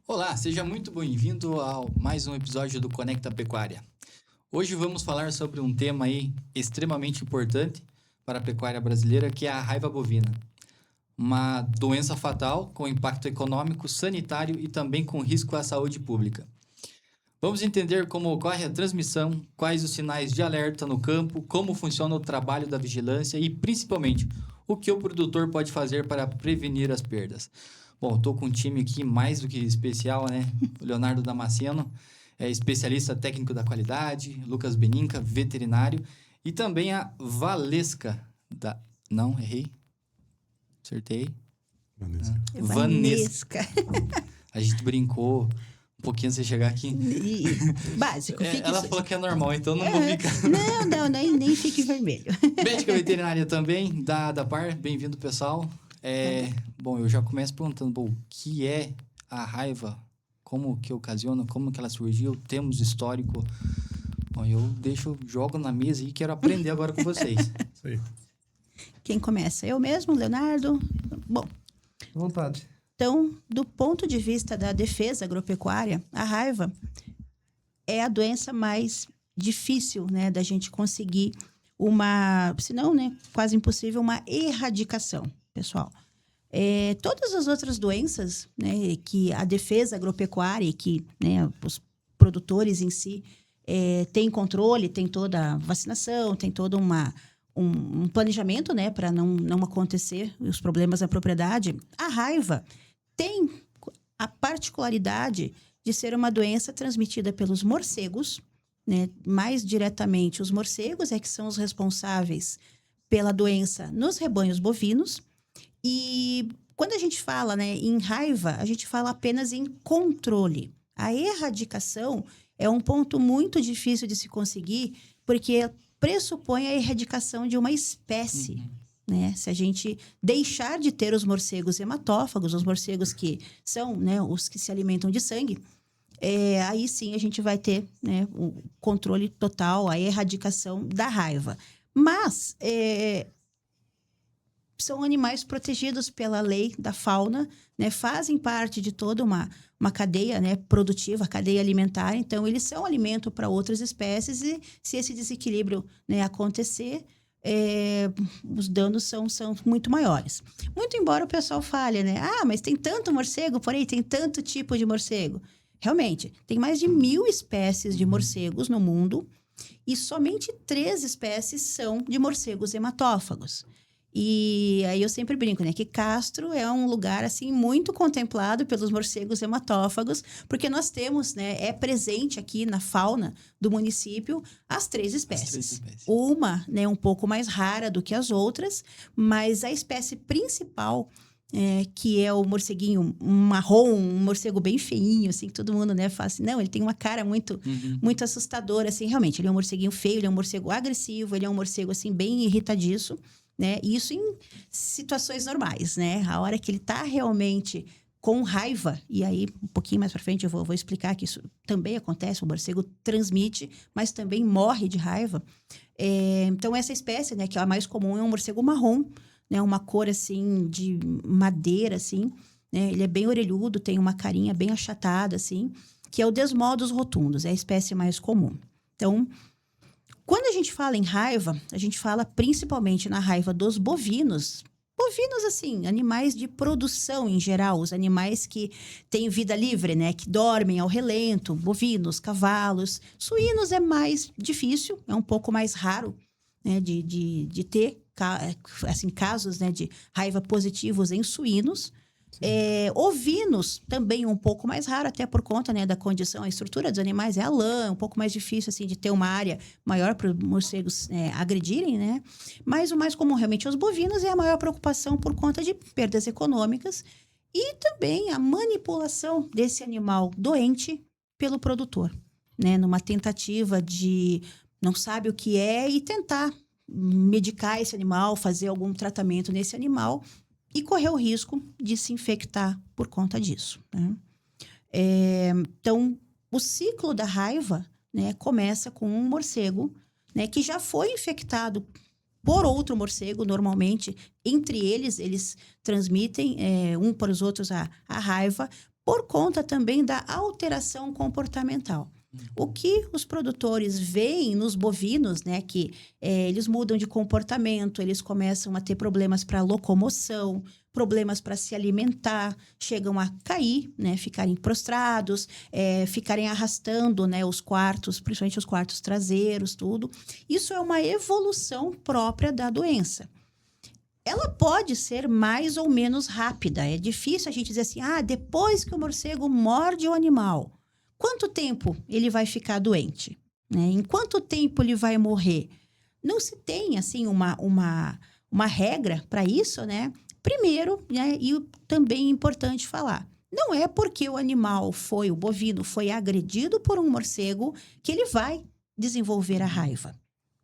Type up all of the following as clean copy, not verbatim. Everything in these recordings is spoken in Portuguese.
Olá, seja muito bem-vindo a mais um episódio do Conecta Pecuária. Hoje vamos falar sobre um tema aí extremamente importante para a pecuária brasileira, que é a raiva bovina. Uma doença fatal com impacto econômico, sanitário e também com risco à saúde pública. Vamos entender como ocorre a transmissão, quais os sinais de alerta no campo, como funciona o trabalho da vigilância e, principalmente, o que o produtor pode fazer para prevenir as perdas. Bom, estou com um time aqui mais do que especial, né? O Leonardo Damasceno é especialista técnico da qualidade, Lucas Beninca, veterinário, e também a Valesca da... Não, errei. Acertei. Vanessa. A gente brincou um pouquinho antes de chegar aqui. Básico. Ela falou que é normal, então não vou ficar. Não, nem fique vermelho. Médica veterinária também, da Par. Bem-vindo, pessoal. Bom, eu já começo perguntando, o que é a raiva? Como que ocasiona? Como que ela surgiu? Temos histórico? Bom, jogo na mesa e quero aprender agora com vocês. Isso aí. Quem começa? Eu mesmo, Leonardo? Bom. À vontade. Então, do ponto de vista da defesa agropecuária, a raiva é a doença mais difícil, né, da gente conseguir se não, né, quase impossível, uma erradicação, pessoal. Todas as outras doenças, né, que a defesa agropecuária e que, né, os produtores em si têm controle, tem toda a vacinação, tem todo um planejamento, né, para não acontecer os problemas na propriedade. A raiva tem a particularidade de ser uma doença transmitida pelos morcegos, né? Mais diretamente, os morcegos que são os responsáveis pela doença nos rebanhos bovinos. E quando a gente fala, né, em raiva, a gente fala apenas em controle. A erradicação é um ponto muito difícil de se conseguir, porque pressupõe a erradicação de uma espécie. Né? Se a gente deixar de ter os morcegos hematófagos, os morcegos que são, né, os que se alimentam de sangue, aí sim a gente vai ter, né, o controle total, a erradicação da raiva. Mas são animais protegidos pela lei da fauna, né, fazem parte de toda uma cadeia, né, produtiva, cadeia alimentar, então eles são alimento para outras espécies e se esse desequilíbrio, né, acontecer, os danos são muito maiores. Muito embora o pessoal fale, né? Mas tem tanto morcego, porém tem tanto tipo de morcego. Realmente, tem mais de 1.000 espécies de morcegos no mundo e somente 3 espécies são de morcegos hematófagos. E aí eu sempre brinco, né? Que Castro é um lugar, assim, muito contemplado pelos morcegos hematófagos, porque nós temos, né? É presente aqui na fauna do município as 3 espécies. Uma, né? Um pouco mais rara do que as outras, mas a espécie principal, que é o morceguinho marrom, um morcego bem feinho, assim, que todo mundo, né? Fala assim, não, ele tem uma cara muito assustadora, assim, realmente. Ele é um morceguinho feio, ele é um morcego agressivo, ele é um morcego, assim, bem irritadiço. Né? Isso em situações normais, né? A hora que ele está realmente com raiva, e aí um pouquinho mais para frente eu vou explicar que isso também acontece, o morcego transmite, mas também morre de raiva. Então essa espécie, né, que é a mais comum, é um morcego marrom, né? Uma cor assim de madeira, assim, né? Ele é bem orelhudo, tem uma carinha bem achatada, assim, que é o Desmodus rotundus, é a espécie mais comum. Então, quando a gente fala em raiva, a gente fala principalmente na raiva dos bovinos. Bovinos, assim, animais de produção em geral, os animais que têm vida livre, né? Que dormem ao relento, bovinos, cavalos. Suínos é mais difícil, é um pouco mais raro, né? De ter, assim, casos, né, de raiva positivos em suínos. Ovinos também um pouco mais raro, até por conta, né, da condição, a estrutura dos animais é a lã, um pouco mais difícil assim, de ter uma área maior para os morcegos agredirem, né? Mas o mais comum realmente é os bovinos e a maior preocupação por conta de perdas econômicas e também a manipulação desse animal doente pelo produtor, né? Numa tentativa de não sabe o que é e tentar medicar esse animal, fazer algum tratamento nesse animal e correr o risco de se infectar por conta disso, né? Então, o ciclo da raiva, né, começa com um morcego, né, que já foi infectado por outro morcego, normalmente, entre eles transmitem um para os outros a raiva, por conta também da alteração comportamental. O que os produtores veem nos bovinos, né, que eles mudam de comportamento, eles começam a ter problemas para locomoção, problemas para se alimentar, chegam a cair, né, ficarem prostrados, ficarem arrastando, né, os quartos, principalmente os quartos traseiros, tudo. Isso é uma evolução própria da doença. Ela pode ser mais ou menos rápida. É difícil a gente dizer assim, depois que o morcego morde o animal, quanto tempo ele vai ficar doente? Né? Em quanto tempo ele vai morrer? Não se tem, assim, uma regra para isso, né? Primeiro, né, e também é importante falar, não é porque o animal o bovino foi agredido por um morcego que ele vai desenvolver a raiva.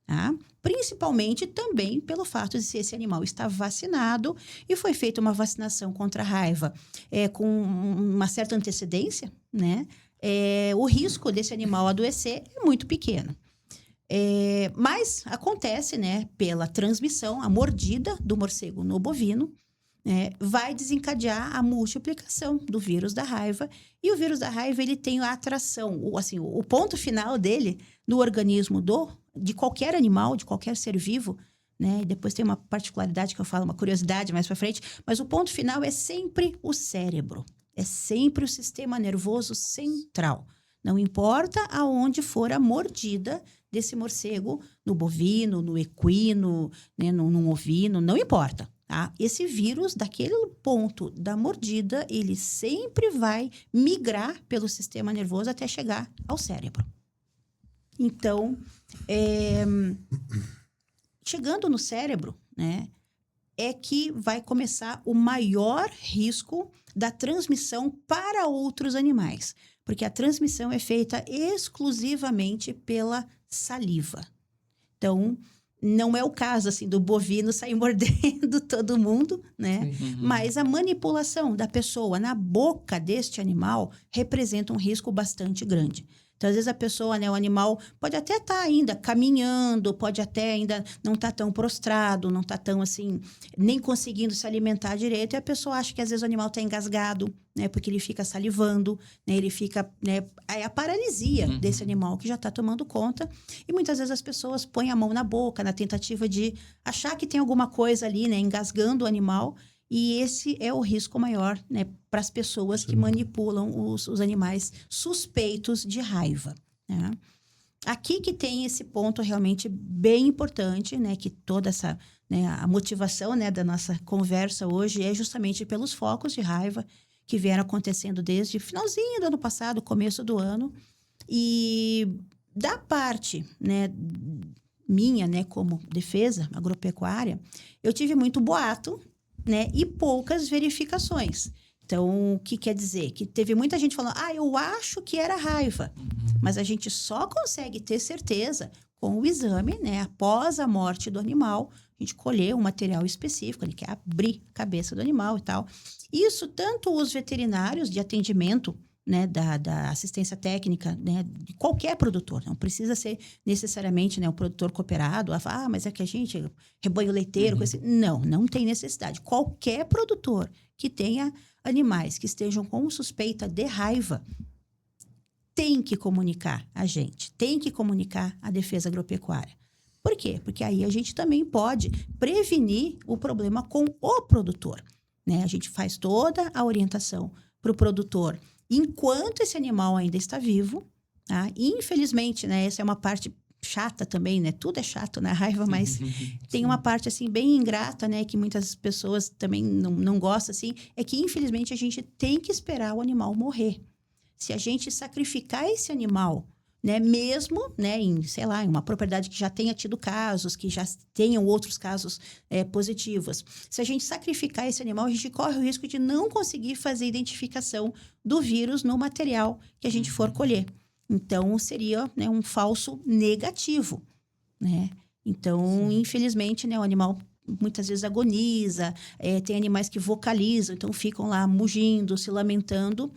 Tá? Principalmente também pelo fato de se esse animal está vacinado e foi feita uma vacinação contra a raiva com uma certa antecedência, né? O risco desse animal adoecer é muito pequeno. Mas acontece, né, pela transmissão, a mordida do morcego no bovino, vai desencadear a multiplicação do vírus da raiva. E o vírus da raiva, ele tem a atração, o ponto final dele no organismo de qualquer animal, de qualquer ser vivo, né? E depois tem uma particularidade que eu falo, uma curiosidade mais para frente, mas o ponto final é sempre o cérebro, é sempre o sistema nervoso central. Não importa aonde for a mordida desse morcego, no bovino, no equino, né, no ovino, não importa. Tá? Esse vírus, daquele ponto da mordida, ele sempre vai migrar pelo sistema nervoso até chegar ao cérebro. Então, chegando no cérebro, né, é que vai começar o maior risco da transmissão para outros animais. Porque a transmissão é feita exclusivamente pela saliva. Então, não é o caso, assim, do bovino sair mordendo todo mundo, né? Uhum. Mas a manipulação da pessoa na boca deste animal representa um risco bastante grande. Então, às vezes a pessoa, né, o animal pode até estar ainda caminhando, pode até ainda não estar tão prostrado, não estar tão assim, nem conseguindo se alimentar direito, e a pessoa acha que às vezes o animal está engasgado, né, porque ele fica salivando, né, ele fica, né, é a paralisia desse animal que já está tomando conta, e muitas vezes as pessoas põem a mão na boca na tentativa de achar que tem alguma coisa ali, né, engasgando o animal. E esse é o risco maior, né, para as pessoas que manipulam os animais suspeitos de raiva. Né? Aqui que tem esse ponto realmente bem importante, né, que toda essa, né, a motivação, né, da nossa conversa hoje é justamente pelos focos de raiva que vieram acontecendo desde o finalzinho do ano passado, começo do ano. E da parte, né, minha, né, como defesa agropecuária, eu tive muito boato, né, e poucas verificações. Então, o que quer dizer? Que teve muita gente falando, eu acho que era raiva. Mas a gente só consegue ter certeza com o exame, né, após a morte do animal, a gente colher um material específico, ele quer abrir a cabeça do animal e tal. Isso, tanto os veterinários de atendimento, né, da assistência técnica, né, de qualquer produtor, não precisa ser necessariamente, né, um produtor cooperado, mas é que a gente, rebanho leiteiro, coisa assim. Não tem necessidade. Qualquer produtor que tenha animais que estejam com suspeita de raiva tem que comunicar a gente, tem que comunicar a defesa agropecuária. Por quê? Porque aí a gente também pode prevenir o problema com o produtor, né? A gente faz toda a orientação para o produtor enquanto esse animal ainda está vivo, tá? Infelizmente, né, essa é uma parte chata também, né? Tudo é chato, né? Raiva, mas tem uma parte, assim, bem ingrata, né? Que muitas pessoas também não gostam, assim. É que, infelizmente, a gente tem que esperar o animal morrer. Se a gente sacrificar esse animal, né? Mesmo, né? Em, sei lá, em uma propriedade que já tenha tido casos, que já tenham outros casos positivos. Se a gente sacrificar esse animal, a gente corre o risco de não conseguir fazer identificação do vírus no material que a gente for colher. Então, seria, né, um falso negativo, né? Então, infelizmente, né, o animal muitas vezes agoniza, tem animais que vocalizam, então ficam lá mugindo, se lamentando,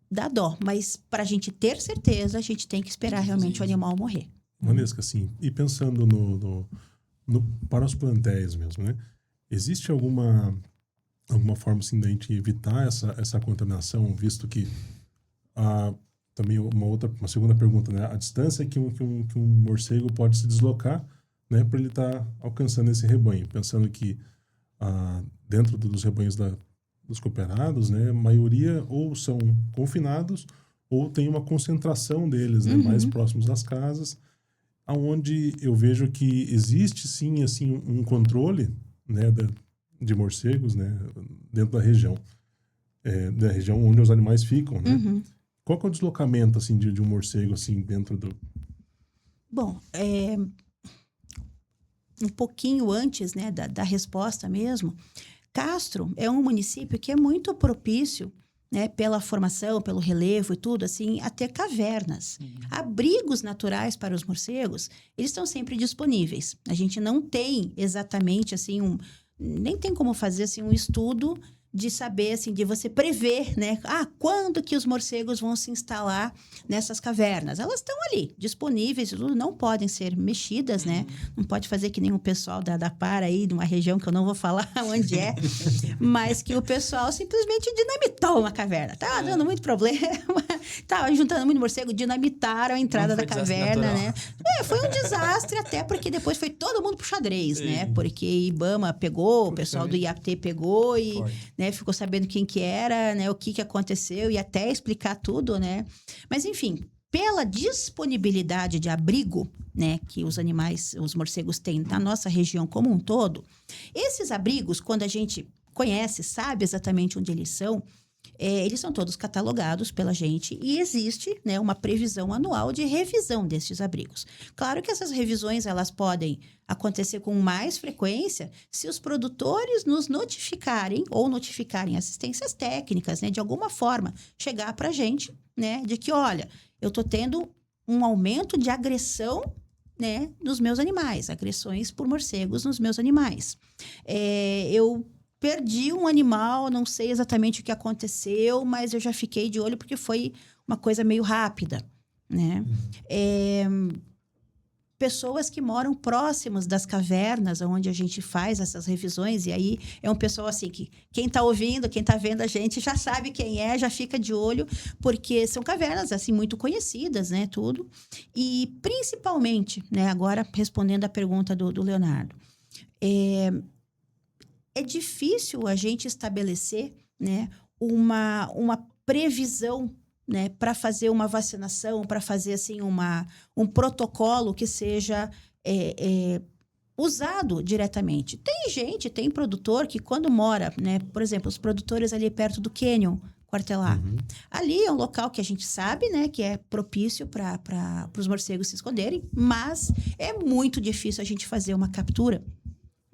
dá dó. Mas, para a gente ter certeza, a gente tem que esperar realmente o animal morrer. Vanesca, assim, e pensando para os plantéis mesmo, né? Existe alguma alguma forma assim da gente evitar essa contaminação, visto que também uma segunda pergunta, né? A distância que um morcego pode se deslocar, né, para ele estar alcançando esse rebanho, pensando que dentro dos rebanhos dos cooperados, né, a maioria ou são confinados ou tem uma concentração deles, né, mais próximos das casas, aonde eu vejo que existe sim assim um controle, né, de morcegos, né, dentro da região onde os animais ficam, né? Qual que é o deslocamento assim de um morcego assim dentro do... Bom, um pouquinho antes, né, da resposta mesmo, Castro é um município que é muito propício, né, pela formação, pelo relevo e tudo, assim, a ter cavernas. Abrigos naturais para os morcegos, eles estão sempre disponíveis. A gente não tem exatamente, assim, nem tem como fazer, assim, um estudo de saber, assim, de você prever, né? Quando que os morcegos vão se instalar nessas cavernas? Elas estão ali, disponíveis, tudo, não podem ser mexidas, né? Não pode fazer que nem o pessoal da Para aí, de uma região que eu não vou falar onde é, mas que o pessoal simplesmente dinamitou uma caverna. Tava dando muito problema, tava juntando muito morcego, dinamitaram a entrada da caverna, né? Foi um desastre até, porque depois foi todo mundo pro xadrez, né? Porque Ibama pegou, o pessoal do IAT pegou e... né, ficou sabendo quem que era, né, o que aconteceu e até explicar tudo, né? Mas, enfim, pela disponibilidade de abrigo, né, que os animais, os morcegos têm na nossa região como um todo, esses abrigos, quando a gente conhece, sabe exatamente onde eles são todos catalogados pela gente e existe, né, uma previsão anual de revisão desses abrigos. Claro que essas revisões elas podem acontecer com mais frequência se os produtores nos notificarem ou notificarem assistências técnicas, né, de alguma forma chegar para a gente, né, de que, olha, eu estou tendo um aumento de agressão, né, nos meus animais, agressões por morcegos nos meus animais. Eu perdi um animal, não sei exatamente o que aconteceu, mas eu já fiquei de olho porque foi uma coisa meio rápida, né? Pessoas que moram próximas das cavernas onde a gente faz essas revisões, e aí é um pessoal assim que quem está ouvindo, quem está vendo a gente já sabe quem é, já fica de olho, porque são cavernas assim muito conhecidas, né, tudo. E principalmente, né, agora respondendo a pergunta do Leonardo, é difícil a gente estabelecer, né, uma previsão, né, para fazer uma vacinação, para fazer assim um protocolo que seja usado diretamente. Tem produtor que quando mora, né, por exemplo, os produtores ali perto do Canyon Quartelar. Ali é um local que a gente sabe, né, que é propício para os morcegos se esconderem, mas é muito difícil a gente fazer uma captura.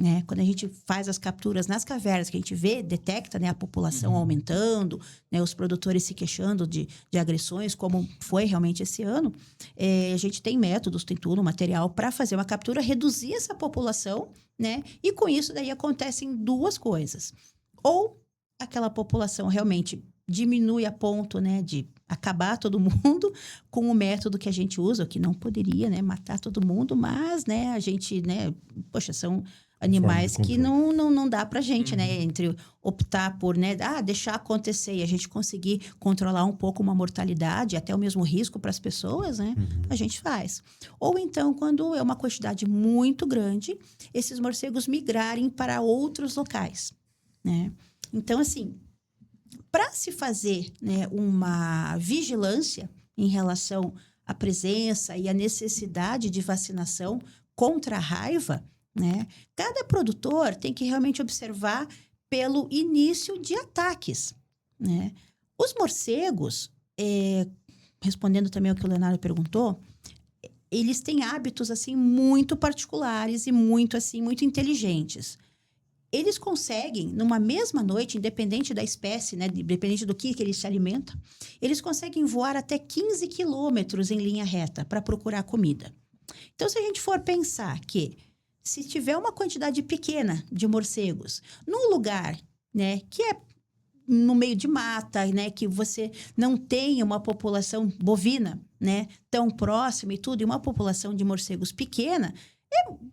Né? Quando a gente faz as capturas nas cavernas, que a gente detecta, né, a população aumentando, né, os produtores se queixando de agressões, como foi realmente esse ano, a gente tem métodos, tem tudo, material para fazer uma captura, reduzir essa população, né? E com isso daí acontecem duas coisas. Ou aquela população realmente diminui a ponto, né, de acabar todo mundo com o método que a gente usa, que não poderia, né, matar todo mundo, mas, né, a gente, né, poxa, são animais que não dá pra gente, né? Entre optar por, né, deixar acontecer e a gente conseguir controlar um pouco uma mortalidade, até o mesmo risco para as pessoas, né? A gente faz. Ou então, quando é uma quantidade muito grande, esses morcegos migrarem para outros locais, né? Então, assim, para se fazer, né, uma vigilância em relação à presença e à necessidade de vacinação contra a raiva, né? Cada produtor tem que realmente observar pelo início de ataques, né? Os morcegos, respondendo também ao que o Leonardo perguntou, eles têm hábitos assim muito particulares e muito inteligentes. Eles conseguem, numa mesma noite, independente da espécie, né, independente do que eles se alimentam, eles conseguem voar até 15 quilômetros em linha reta para procurar comida. Então, se a gente for pensar que se tiver uma quantidade pequena de morcegos num lugar, né, que é no meio de mata, né, que você não tenha uma população bovina, né, tão próxima e tudo, e uma população de morcegos pequena,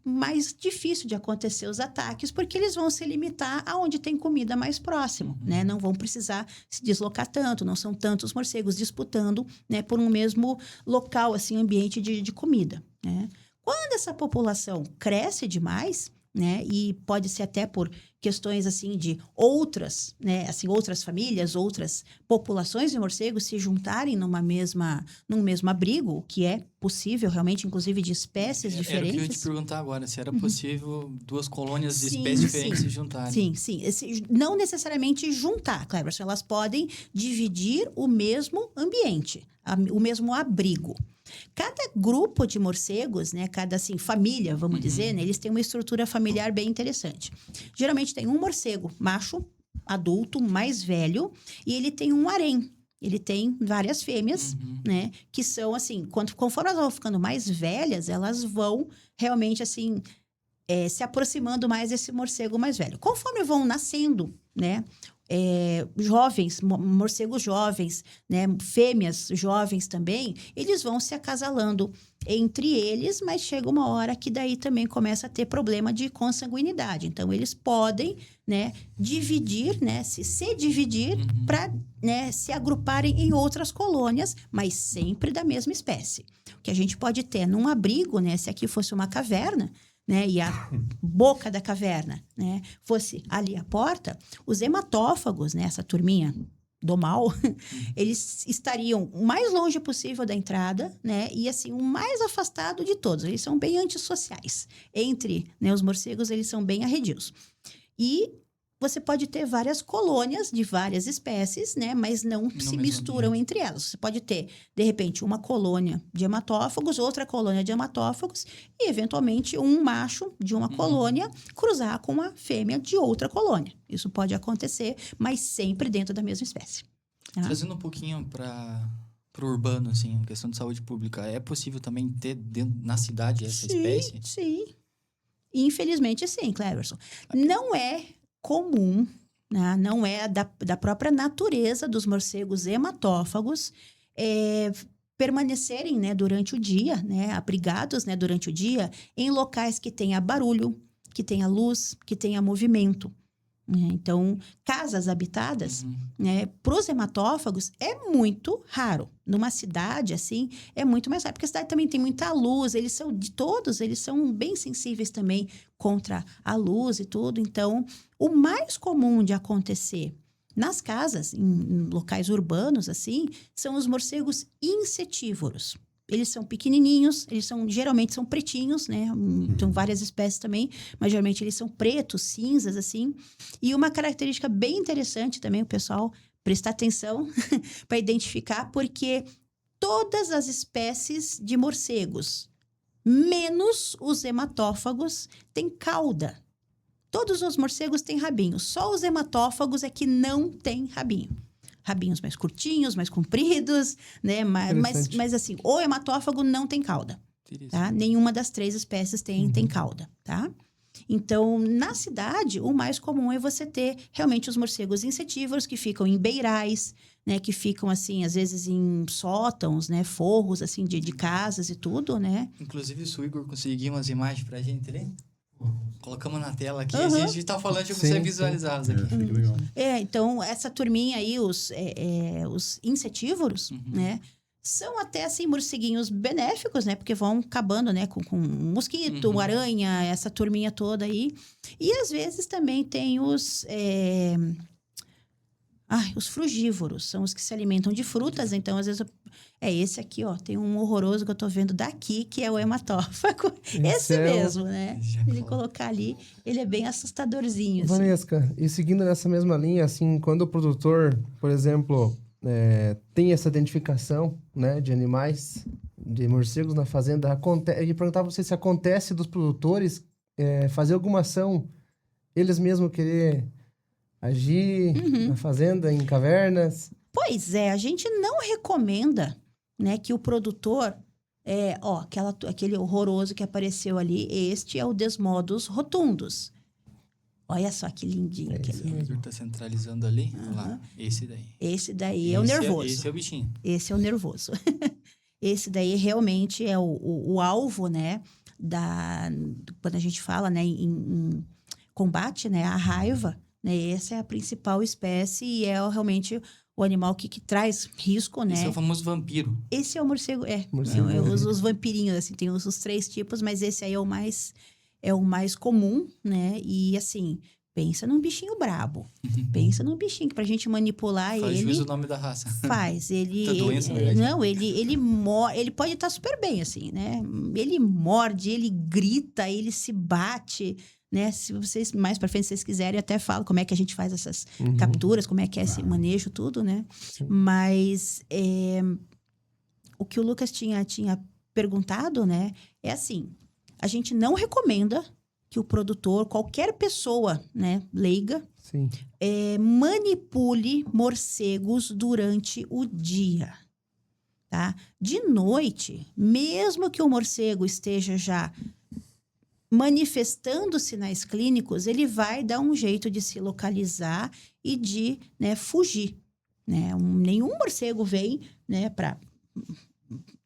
mais difícil de acontecer os ataques, porque eles vão se limitar aonde tem comida mais próximo, né? Não vão precisar se deslocar tanto, não são tantos morcegos disputando, né, por um mesmo local, assim, ambiente de comida, né? Quando essa população cresce demais, né, e pode ser até por questões assim de outras, né, assim, outras famílias, outras populações de morcegos se juntarem num mesmo abrigo, o que é possível realmente, inclusive de espécies Era o que diferentes. eu ia te perguntar agora, se era possível duas colônias de Sim, espécies diferentes se juntarem. Sim. Não necessariamente juntar, Cleverson, elas podem dividir o mesmo ambiente, o mesmo abrigo. Cada grupo de morcegos, né, cada assim, família, vamos dizer, né, eles têm uma estrutura familiar bem interessante. Geralmente tem um morcego macho, adulto, mais velho, e ele tem um harém. Ele tem várias fêmeas, né, que são assim, conforme elas vão ficando mais velhas, elas vão realmente assim se aproximando mais desse morcego mais velho. Conforme vão nascendo, né, jovens, morcegos jovens, né, fêmeas jovens também, eles vão se acasalando entre eles, mas chega uma hora que daí também começa a ter problema de consanguinidade. Então, eles podem, né, dividir, né, se dividir para, né, se agruparem em outras colônias, mas sempre da mesma espécie. O que a gente pode ter num abrigo, né, se aqui fosse uma caverna, né, e a boca da caverna, né, fosse ali a porta, os hematófagos, né, essa turminha do mal, eles estariam o mais longe possível da entrada, né, e assim, o mais afastado de todos. Eles são bem antissociais. Entre, né, os morcegos, eles são bem arredios. E você pode ter várias colônias de várias espécies, né? Mas não se misturam entre elas. Você pode ter, de repente, uma colônia de hematófagos, outra colônia de hematófagos e, eventualmente, um macho de uma colônia cruzar com uma fêmea de outra colônia. Isso pode acontecer, mas sempre dentro da mesma espécie. Tá? Trazendo um pouquinho para o urbano, assim, questão de saúde pública, é possível também ter na cidade essa espécie? Sim. Infelizmente, sim, Cleverson. Não é comum, né? Não é da própria natureza dos morcegos hematófagos permanecerem, né, durante o dia, né, abrigados, né, durante o dia em locais que tenha barulho, que tenha luz, que tenha movimento. Né? Então, casas habitadas, né, para os hematófagos é muito raro. Numa cidade, assim, é muito mais raro. Porque a cidade também tem muita luz, eles são bem sensíveis também contra a luz e tudo. Então, o mais comum de acontecer nas casas, em locais urbanos, assim, são os morcegos insetívoros. Eles são pequenininhos, geralmente são pretinhos, né? Tem várias espécies também, mas geralmente eles são pretos, cinzas, assim. E uma característica bem interessante também, o pessoal prestar atenção para identificar, porque todas as espécies de morcegos, menos os hematófagos, têm cauda. Todos os morcegos têm rabinho, só os hematófagos é que não têm rabinho. Rabinhos mais curtinhos, mais compridos, né? Mas assim, o hematófago não tem cauda, tá? Nenhuma das 3 espécies tem cauda, tá? Então, na cidade, o mais comum é você ter realmente os morcegos insetívoros que ficam em beirais, né? Que ficam, assim, às vezes em sótãos, né? Forros, assim, de casas e tudo, né? Inclusive, se o Igor conseguir umas imagens pra gente ler, colocamos na tela aqui, a gente tá falando, a gente consegue visualizá-las aqui. Fica legal. Então, essa turminha aí, os insetívoros, né? São até, assim, morceguinhos benéficos, né? Porque vão acabando, né? Com mosquito, aranha, essa turminha toda aí. E, às vezes, também tem os frugívoros. São os que se alimentam de frutas. Então, às vezes... esse aqui, ó. Tem um horroroso que eu tô vendo daqui, que é o hematófago. Esse mesmo, né? Ele colocar ali, ele é bem assustadorzinho. Assim. Vanesca, e seguindo nessa mesma linha, assim, quando o produtor, por exemplo, tem essa identificação, né, de animais, de morcegos na fazenda, eu ia perguntar pra você se acontece dos produtores fazer alguma ação, eles mesmos querer agir na fazenda, em cavernas... Pois é, a gente não recomenda, né, que o produtor... aquele horroroso que apareceu ali, este é o Desmodus rotundus. Olha só que lindinho que ele é. O Igor tá centralizando ali, olha lá, esse daí. Esse daí é o nervoso. Esse é o bichinho. Esse é o nervoso. Esse daí realmente é o alvo, né, quando a gente fala, né, em combate, né, à raiva, né, essa é a principal espécie e é realmente o animal que traz risco, né? Esse é o famoso vampiro. Esse é o morcego, Morcego. os vampirinhos, assim, tem os 3 tipos, mas esse aí é o mais comum, né? E assim, pensa num bichinho brabo. Pensa num bichinho que pra gente manipular Faz ele. juízo o nome da raça. Faz, ele. Da doença, na ele verdade. não, ele pode estar super bem, assim, né? Ele morde, ele grita, ele se bate, né? Se vocês, mais pra frente, se vocês quiserem, eu até falo como é que a gente faz essas capturas, como é que é esse manejo, tudo, né? Mas o que o Lucas tinha perguntado, né? É assim, a gente não recomenda que o produtor, qualquer pessoa, né, leiga, Sim. manipule morcegos durante o dia, tá? De noite, mesmo que o morcego esteja já manifestando sinais clínicos, ele vai dar um jeito de se localizar e de, né, fugir, né? Nenhum morcego vem, né, para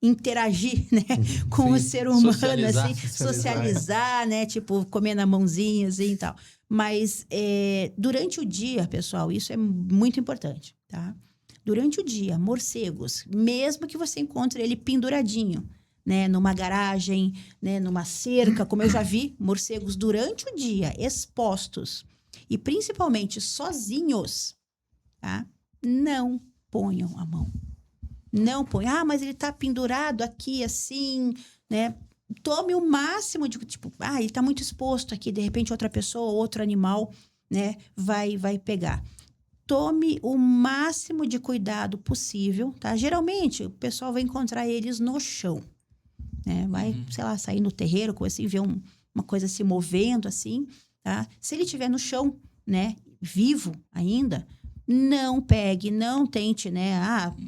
interagir, né, com o ser humano, Socializar. assim, socializar, né, tipo, comer na mãozinha, assim, e tal. Mas durante o dia, pessoal, isso é muito importante, tá? Durante o dia, morcegos, mesmo que você encontre ele penduradinho, né, numa garagem, né, numa cerca, como eu já vi, morcegos durante o dia expostos e principalmente sozinhos, tá? Não ponham a mão. Não põe. Ah, mas ele tá pendurado aqui, assim, né? Tome o máximo de, tipo, ele tá muito exposto aqui, de repente outra pessoa, outro animal, né, vai pegar. Tome o máximo de cuidado possível, tá? Geralmente, o pessoal vai encontrar eles no chão, né? Vai, sei lá, sair no terreiro, coisa assim, ver uma coisa se movendo, assim, tá? Se ele estiver no chão, né, vivo ainda, não pegue, não tente, né,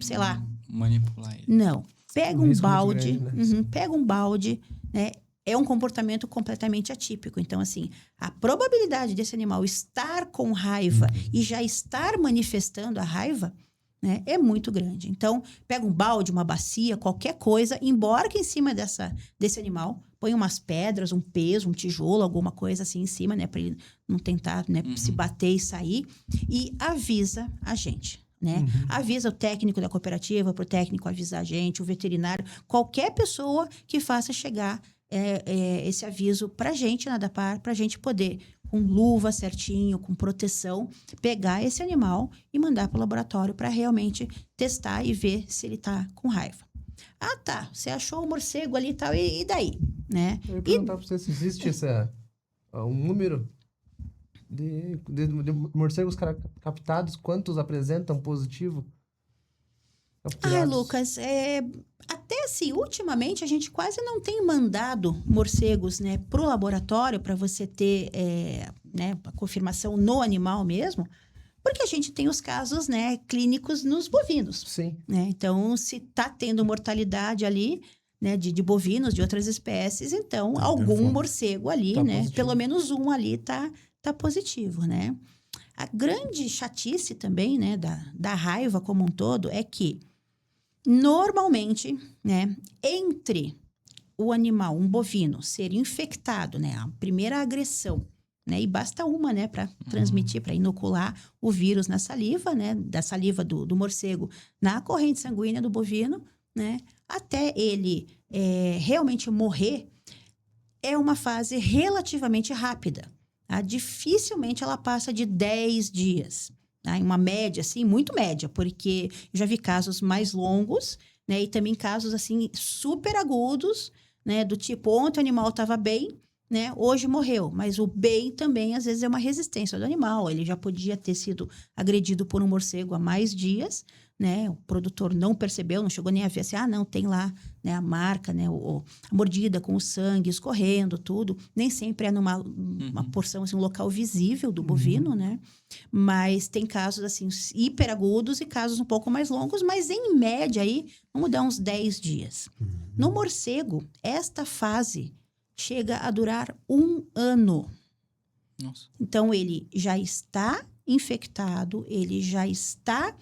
sei lá, Manipular ele. não. Pega Um um risco muito balde, grande, né? pega um balde, né? É um comportamento completamente atípico. Então, assim, a probabilidade desse animal estar com raiva e já estar manifestando a raiva, né, é muito grande. Então, pega um balde, uma bacia, qualquer coisa, emborca em cima desse animal, põe umas pedras, um peso, um tijolo, alguma coisa assim em cima, né, para ele não tentar, né, se bater e sair, e avisa a gente. Né? Avisa o técnico da cooperativa, para o técnico avisar a gente, o veterinário, qualquer pessoa que faça chegar esse aviso para a gente na DAPAR, para a gente poder, com luva certinho, com proteção, pegar esse animal e mandar para o laboratório para realmente testar e ver se ele está com raiva. Ah, tá, você achou o morcego ali e tal, e daí? Né? Eu ia perguntar para você se existe um número de morcegos captados, quantos apresentam positivo? Capturados? Lucas, até assim, ultimamente a gente quase não tem mandado morcegos, né, pro laboratório para você ter, né, a confirmação no animal mesmo, porque a gente tem os casos, né, clínicos nos bovinos. Sim. Né? Então, se tá tendo mortalidade ali, né, de bovinos, de outras espécies, então algum morcego ali, Tá né, positivo. pelo menos um ali tá positivo, né? A grande chatice também, né, da raiva como um todo é que normalmente, né, entre o animal, um bovino, ser infectado, né, a primeira agressão, né, e basta uma, né, para transmitir, para inocular o vírus na saliva, né, da saliva do morcego na corrente sanguínea do bovino, né, até ele realmente morrer, é uma fase relativamente rápida. Tá? Dificilmente ela passa de 10 dias. Tá? Em uma média, assim, muito média, porque eu já vi casos mais longos, né? E também casos, assim, super agudos, né? Do tipo, ontem o animal estava bem, né? Hoje morreu. Mas o bem também, às vezes, é uma resistência do animal. Ele já podia ter sido agredido por um morcego há mais dias, né? O produtor não percebeu, não chegou nem a ver assim, não, tem lá, né, a marca, né, a mordida com o sangue escorrendo, tudo. Nem sempre é numa uma porção, assim, um local visível do bovino, né? Mas tem casos, assim, hiperagudos e casos um pouco mais longos, mas em média aí, vamos dar uns 10 dias. No morcego, esta fase chega a durar 1 ano. Nossa. Então, ele já está infectado, ele já está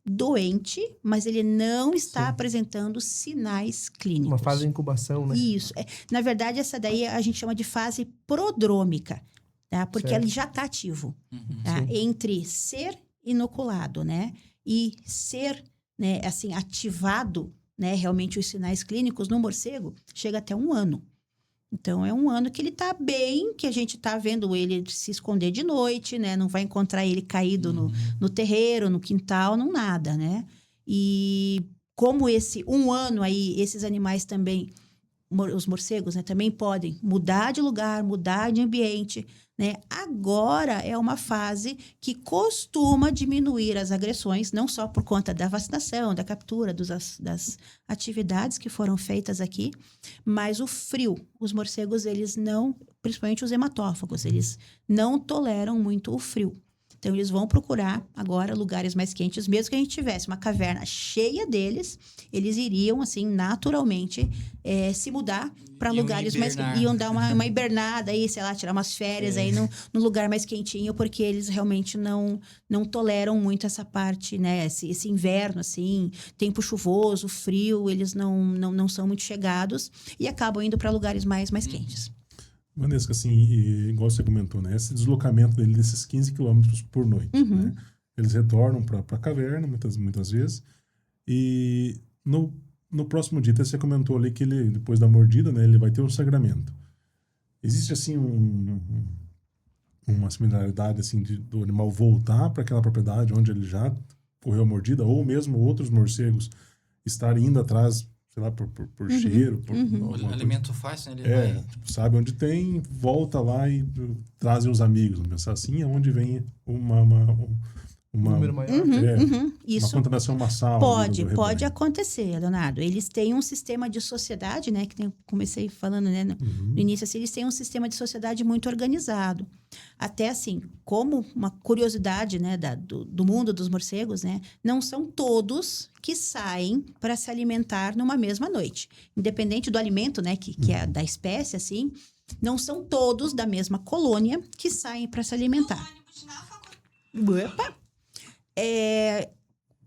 doente, mas ele não está apresentando sinais clínicos. Uma fase de incubação, né? Isso. Na verdade, essa daí a gente chama de fase prodrômica, tá? Porque Certo. ele já está ativo, Uhum. tá? Sim. Entre ser inoculado, né? E ser, né, assim, ativado, né? Realmente os sinais clínicos no morcego, chega até 1 ano. Então, é 1 ano que ele tá bem, que a gente tá vendo ele se esconder de noite, né? Não vai encontrar ele caído no terreiro, no quintal, não nada, né? E como esse 1 ano aí, esses animais também, os morcegos, né? Também podem mudar de lugar, mudar de ambiente, né? Agora é uma fase que costuma diminuir as agressões, não só por conta da vacinação, da captura, das atividades que foram feitas aqui, mas o frio. Os morcegos, eles não, principalmente os hematófagos, eles não toleram muito o frio. Então, eles vão procurar agora lugares mais quentes. Mesmo que a gente tivesse uma caverna cheia deles, eles iriam, assim, naturalmente, se mudar para Iam lugares mais hibernar. quentes. Iam dar uma hibernada aí, sei lá, tirar umas férias aí no lugar mais quentinho, porque eles realmente não toleram muito essa parte, né? Esse inverno, assim, tempo chuvoso, frio, eles não são muito chegados e acabam indo para lugares mais quentes. Vanessa, assim, igual você comentou, né? Esse deslocamento dele desses 15 quilômetros por noite, né? Eles retornam para a caverna, muitas vezes. E no próximo dia, até você comentou ali que ele, depois da mordida, né? Ele vai ter um sangramento. Existe, assim, uma similaridade, assim, do animal voltar para aquela propriedade onde ele já correu a mordida, ou mesmo outros morcegos estarem indo atrás, sei lá, por cheiro, por alguma O coisa. alimento fácil, né? Ele vai... Tipo, sabe onde tem, volta lá e trazem os amigos. Vamos pensar assim, é onde vem uma Número maior. uma Isso contaminação massal. pode do rebanho. acontecer, Leonardo. Eles têm um sistema de sociedade, né? Comecei falando, né? No início, assim, eles têm um sistema de sociedade muito organizado. Até assim, como uma curiosidade, né? Do mundo dos morcegos, né? Não são todos que saem para se alimentar numa mesma noite. Independente do alimento, né? Que é da espécie, assim. Não são todos da mesma colônia que saem para se alimentar. Opa!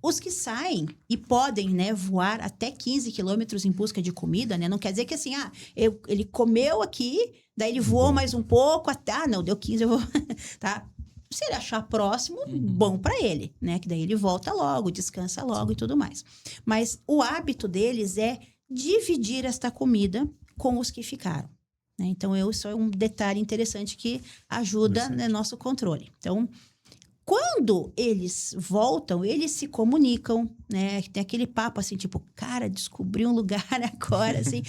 Os que saem e podem, né, voar até 15 quilômetros em busca de comida, né? Não quer dizer que assim, ele comeu aqui, daí ele voou mais um pouco, até, não, deu 15, eu vou, tá? Se ele achar próximo, bom para ele, né? Que daí ele volta logo, descansa logo e tudo mais. Mas o hábito deles é dividir esta comida com os que ficaram, né? Então, isso é um detalhe interessante que ajuda no nosso controle. Então, quando eles voltam, eles se comunicam, né? Tem aquele papo assim, tipo, cara, descobri um lugar agora, assim.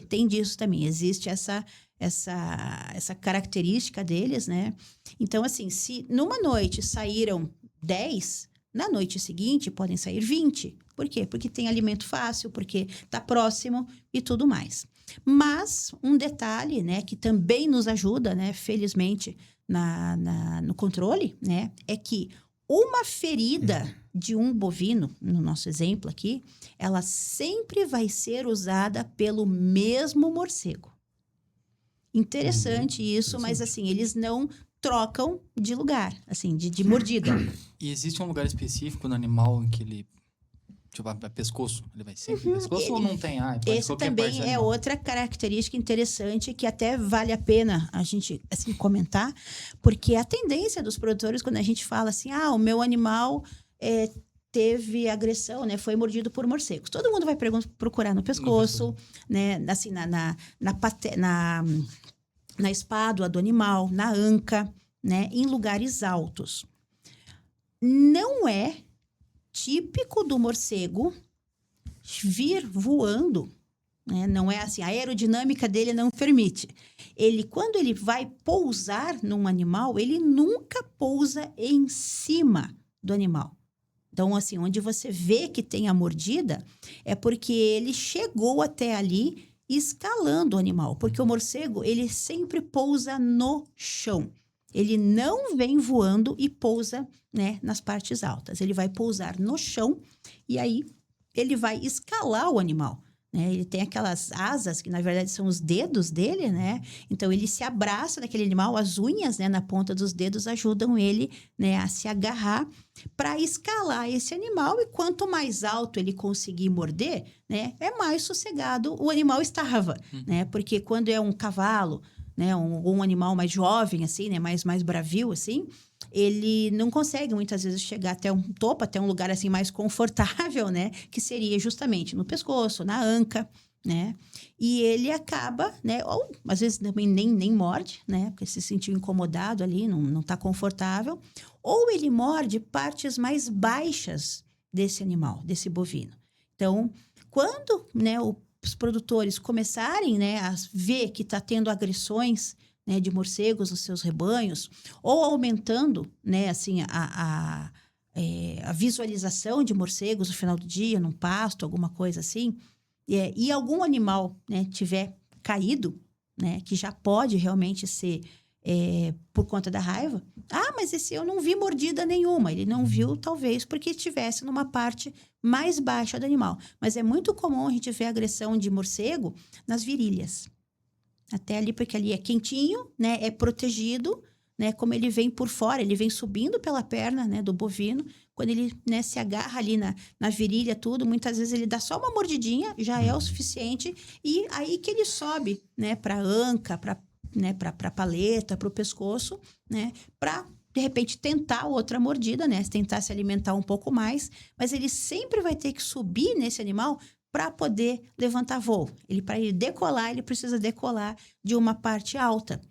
Tem disso também. Existe essa característica deles, né? Então, assim, se numa noite saíram 10, na noite seguinte podem sair 20. Por quê? Porque tem alimento fácil, porque tá próximo e tudo mais. Mas um detalhe, né, que também nos ajuda, né, felizmente, no controle, né, é que uma ferida de um bovino, no nosso exemplo aqui, ela sempre vai ser usada pelo mesmo morcego. Interessante isso, mas assim, eles não trocam de lugar, assim, de mordida. E existe um lugar específico no animal em que ele... Tipo, a pescoço. Ele vai sempre no pescoço ou não tem? Pode Esse qualquer parte do também é animal. outra característica interessante que até vale a pena a gente assim, comentar, porque a tendência dos produtores, quando a gente fala assim, o meu animal teve agressão, né? Foi mordido por morcegos. Todo mundo vai procurar no pescoço, né? Assim, na espádua do animal, na anca, né? Em lugares altos. Não é típico do morcego vir voando, né? Não é assim, a aerodinâmica dele não permite. Quando ele vai pousar num animal, ele nunca pousa em cima do animal. Então, assim, onde você vê que tem a mordida, é porque ele chegou até ali escalando o animal. Porque o morcego, ele sempre pousa no chão. Ele não vem voando e pousa, né, nas partes altas. Ele vai pousar no chão e aí ele vai escalar o animal, né? Ele tem aquelas asas, que na verdade são os dedos dele, né? Então, ele se abraça naquele animal, as unhas, né, na ponta dos dedos ajudam ele, né, a se agarrar para escalar esse animal. E quanto mais alto ele conseguir morder, né, é mais sossegado o animal estava, né? Porque quando é um cavalo, né, um animal mais jovem, assim, né, mais bravio, assim, ele não consegue muitas vezes chegar até um topo, até um lugar assim mais confortável, né? Que seria justamente no pescoço, na anca, né? E ele acaba, né? Ou às vezes também nem morde, né? Porque se sentiu incomodado ali, não tá confortável. Ou ele morde partes mais baixas desse animal, desse bovino. Então, quando, né, os produtores começarem, né, a ver que está tendo agressões, né, de morcegos nos seus rebanhos, ou aumentando, né, assim, a visualização de morcegos no final do dia, num pasto, alguma coisa assim, e algum animal, né, tiver caído, né, que já pode realmente ser por conta da raiva. Ah, mas esse eu não vi mordida nenhuma. Ele não viu, talvez, porque estivesse numa parte mais baixa do animal. Mas é muito comum a gente ver agressão de morcego nas virilhas. Até ali, porque ali é quentinho, né? É protegido, né? Como ele vem por fora, ele vem subindo pela perna, né, do bovino. Quando ele, né, se agarra ali na virilha, tudo, muitas vezes ele dá só uma mordidinha, já é o suficiente. E aí que ele sobe, né, para anca, para paleta, para o pescoço, né? Para, de repente, tentar outra mordida, né? Tentar se alimentar um pouco mais. Mas ele sempre vai ter que subir nesse animal para poder levantar voo. Para ele decolar, ele precisa decolar de uma parte alta.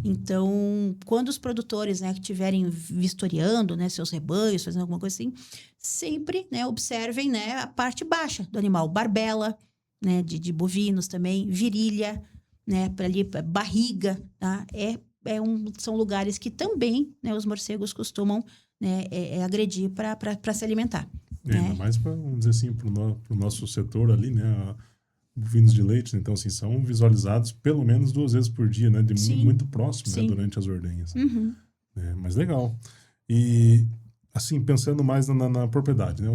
Então, quando os produtores, né, que estiverem vistoriando, né, seus rebanhos, fazendo alguma coisa assim, sempre, né, observem, né, a parte baixa do animal. Barbela, né, de bovinos também, virilha, né, para ali, barriga, tá? São lugares que também, né, os morcegos costumam, né, agredir para se alimentar. Ainda mais para, vamos dizer assim, para o nosso setor ali, né? Bovinos de leite, né? Então, assim, são visualizados pelo menos 2 vezes por dia, né? Muito próximo, né? Durante as ordenhas. Mas legal. E, assim, pensando mais na propriedade, né?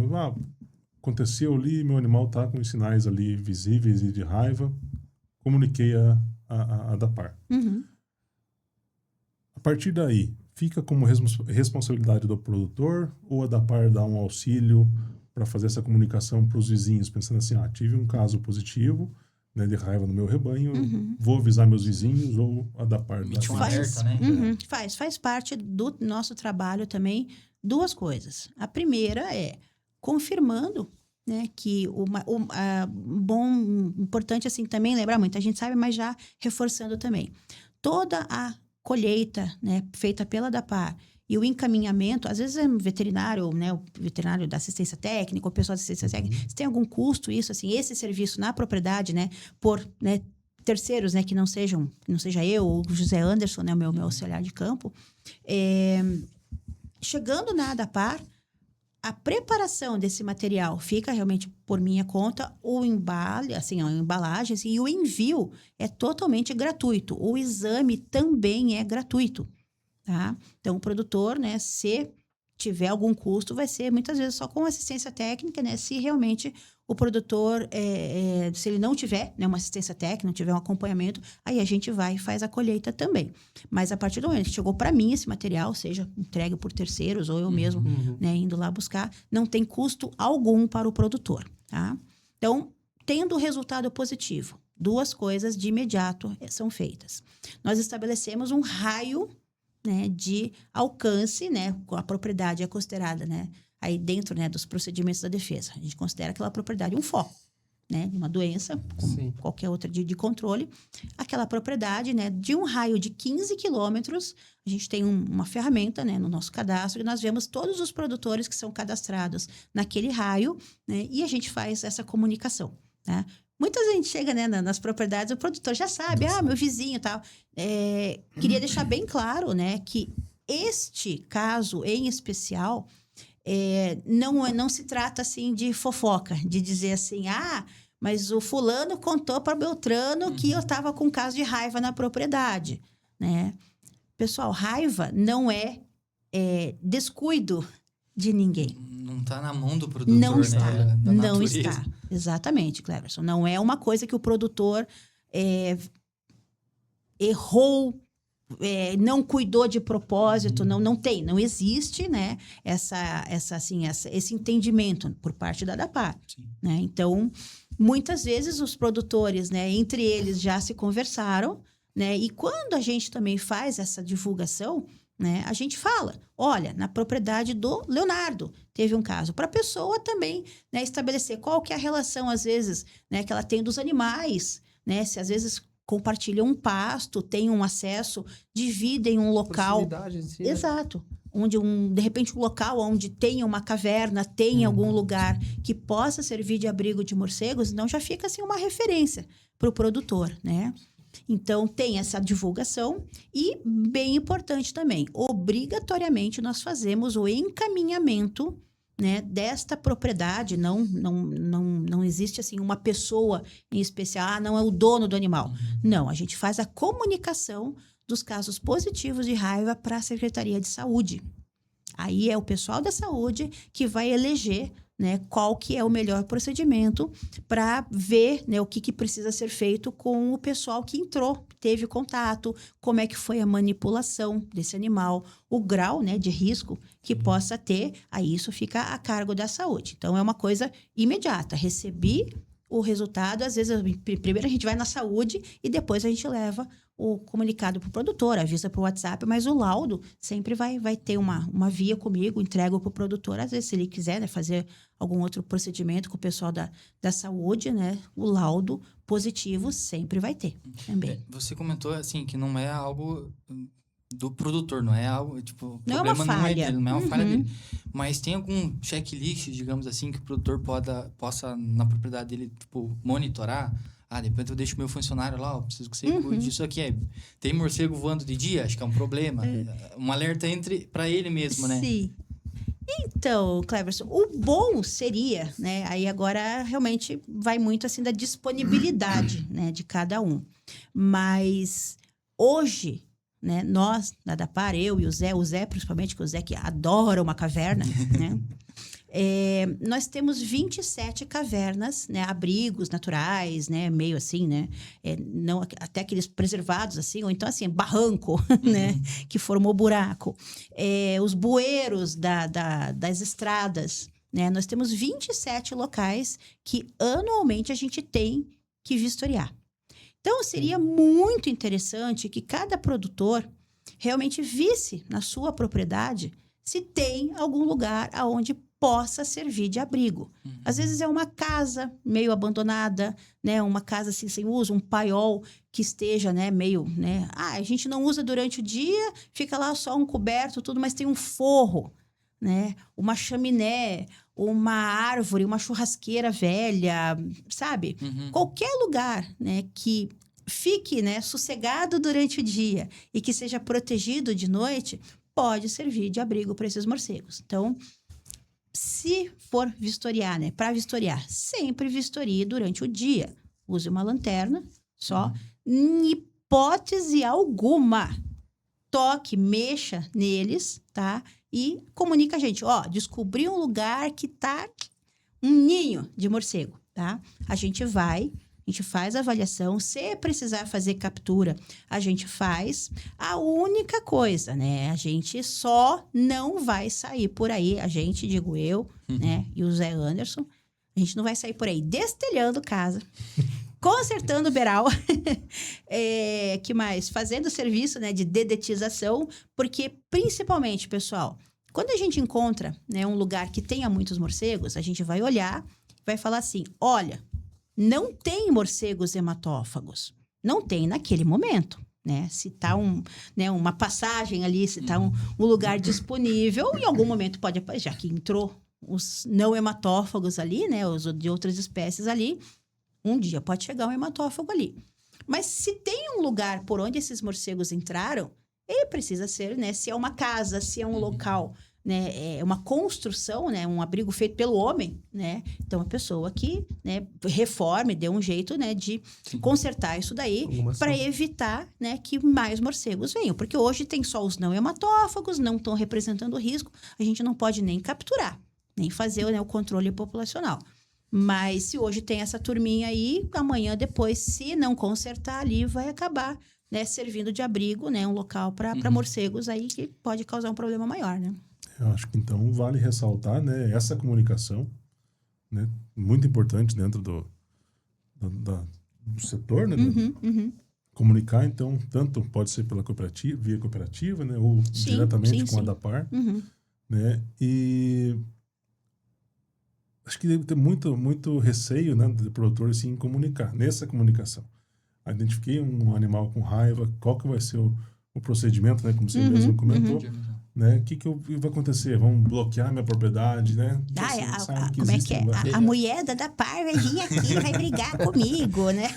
Aconteceu ali, meu animal tá com os sinais ali visíveis e de raiva, comuniquei a DAPAR. A partir daí, fica como responsabilidade do produtor ou a DAPAR dá um auxílio para fazer essa comunicação para os vizinhos, pensando assim, tive um caso positivo, né, de raiva no meu rebanho, vou avisar meus vizinhos ou a DAPAR? Emite um alerta, né? Faz parte do nosso trabalho também 2 coisas. A primeira é confirmando, né, que importante assim também lembrar muito, a gente sabe, mas já reforçando também. Toda a colheita, né, feita pela DAPAR e o encaminhamento, às vezes é um veterinário, né, o veterinário da assistência técnica, o pessoal da assistência técnica, se tem algum custo isso, assim, esse serviço na propriedade, né, por, né, terceiros, né, que não seja eu ou o José Anderson, né, o meu auxiliar de campo, chegando na DAPAR, a preparação desse material fica realmente por minha conta, o embalo, assim, a embalagem, assim, e o envio é totalmente gratuito. O exame também é gratuito, tá? Então, o produtor, né, se tiver algum custo, vai ser muitas vezes só com assistência técnica, né? Se realmente o produtor, se ele não tiver, né, uma assistência técnica, não tiver um acompanhamento, aí a gente vai e faz a colheita também. Mas a partir do momento que chegou para mim esse material, seja entregue por terceiros ou eu mesmo, né, indo lá buscar, não tem custo algum para o produtor, tá? Então, tendo resultado positivo, 2 coisas de imediato são feitas. Nós estabelecemos um raio, né, de alcance, né, a propriedade é considerada, né, aí dentro, né, dos procedimentos da defesa, a gente considera aquela propriedade um foco, né, de uma doença, como qualquer outra de controle, aquela propriedade, né, de um raio de 15 quilômetros, a gente tem uma ferramenta, né, no nosso cadastro, e nós vemos todos os produtores que são cadastrados naquele raio, né, e a gente faz essa comunicação, né. Muita gente chega, né, nas propriedades, o produtor já sabe, meu vizinho e tal. Queria deixar bem claro, né, que este caso em especial não se trata, assim, de fofoca, de dizer assim, mas o fulano contou para Beltrano que eu estava com um caso de raiva na propriedade, né? Pessoal, raiva não é descuido, de ninguém. Não está na mão do produtor, Não né? está, Da não natureza. está. Exatamente, Cleverson. Não é uma coisa que o produtor errou, não cuidou de propósito, não tem, não existe, né, esse entendimento por parte da ADAPAR, né? Então, muitas vezes os produtores, né, entre eles já se conversaram, né, e quando a gente também faz essa divulgação, né, a gente fala, olha, na propriedade do Leonardo teve um caso, para a pessoa também, né, estabelecer qual que é a relação, às vezes, né, que ela tem dos animais, né, se às vezes compartilham um pasto, têm um acesso, dividem um local. Proximidade em si, né? Exato. Onde de repente um local onde tenha uma caverna, tem algum lugar que possa servir de abrigo de morcegos, então já fica assim uma referência para o produtor, né? Então tem essa divulgação e, bem importante também, obrigatoriamente nós fazemos o encaminhamento, né, desta propriedade. Não existe assim uma pessoa em especial, não é o dono do animal. Não, a gente faz a comunicação dos casos positivos de raiva para a Secretaria de Saúde. Aí é o pessoal da saúde que vai eleger, né, qual que é o melhor procedimento para ver, né, o que precisa ser feito com o pessoal que entrou, teve contato, como é que foi a manipulação desse animal, o grau, né, de risco que possa ter, aí isso fica a cargo da saúde. Então, é uma coisa imediata. Recebi o resultado, às vezes, primeiro a gente vai na saúde e depois a gente leva o comunicado para o produtor, avisa para o WhatsApp, mas o laudo sempre vai ter uma via comigo, entrego para o produtor, às vezes, se ele quiser, né, fazer algum outro procedimento com o pessoal da saúde, né, o laudo positivo sempre vai ter também. Você comentou, assim, que não é algo do produtor, não é algo, tipo, o Não é problema uma não é falha. dele, não é uma falha dele. Mas tem algum checklist, digamos assim, que o produtor possa, na propriedade dele, tipo, monitorar? De repente eu deixo meu funcionário lá, eu preciso que você cuide disso aqui. Tem morcego voando de dia? Acho que é um problema. Um alerta para ele mesmo, né? Sim. Então, Cleverson, o bom seria, né? Aí agora realmente vai muito assim da disponibilidade, né, de cada um. Mas hoje, né, nós, da ADAPAR, eu e o Zé principalmente, que o Zé que adora uma caverna, né? Nós temos 27 cavernas, né, abrigos naturais, né, meio assim, né, não, até aqueles preservados, assim, ou então, assim, barranco, né, que formou buraco. Os bueiros das estradas, né, nós temos 27 locais que anualmente a gente tem que vistoriar. Então, seria muito interessante que cada produtor realmente visse na sua propriedade se tem algum lugar aonde possa servir de abrigo. Às vezes é uma casa meio abandonada, né? Uma casa assim, sem uso, um paiol que esteja, né, meio, né? A gente não usa durante o dia, fica lá só um coberto, tudo, mas tem um forro, né? Uma chaminé, uma árvore, uma churrasqueira velha, sabe? Qualquer lugar, né, que fique, né, sossegado durante o dia e que seja protegido de noite, pode servir de abrigo para esses morcegos. Então, se for vistoriar, né, para vistoriar, sempre vistorie durante o dia. Use uma lanterna só. Em hipótese alguma, toque, mexa neles, tá? E comunica a gente, descobri um lugar que tá um ninho de morcego, tá? A gente faz a avaliação, se precisar fazer captura, a gente faz. A única coisa, né? A gente só não vai sair por aí, digo eu, né? E o Zé Anderson, a gente não vai sair por aí destelhando casa, consertando o beiral, que mais? Fazendo serviço, né, de dedetização, porque principalmente, pessoal, quando a gente encontra, né, um lugar que tenha muitos morcegos, a gente vai olhar, vai falar assim, olha, não tem morcegos hematófagos. Não tem naquele momento, né? Se tá uma passagem ali, se tá um lugar disponível, em algum momento pode aparecer, já que entrou os não hematófagos ali, né? Os de outras espécies ali, um dia pode chegar um hematófago ali. Mas se tem um lugar por onde esses morcegos entraram, ele precisa ser, né? Se é uma casa, se é um local né, é uma construção, né, um abrigo feito pelo homem, né? Então, a pessoa que, né, reforme, dê um jeito, né, de Sim. consertar isso daí Alguma para ação. evitar, né, que mais morcegos venham. Porque hoje tem só os não hematófagos, não estão representando risco, a gente não pode nem capturar, nem fazer, né, o controle populacional. Mas se hoje tem essa turminha aí, amanhã depois, se não consertar ali, vai acabar, né, servindo de abrigo, né, um local para morcegos aí que pode causar um problema maior, né? Eu acho que então vale ressaltar, né, essa comunicação, né, muito importante dentro do setor, né, comunicar, então, tanto pode ser pela cooperativa, via cooperativa, né, ou Sim, diretamente sim, com a sim. ADAPAR, Uhum. né, e acho que deve ter muito receio, né, do produtor, assim, em comunicar, nessa comunicação. Identifiquei um animal com raiva, qual que vai ser o procedimento, né, como você mesmo comentou, né, o que vai acontecer? Vão bloquear minha propriedade, né? Você não sabe que Como é que existem é? A mulher da Par vai vir aqui, vai brigar comigo, né?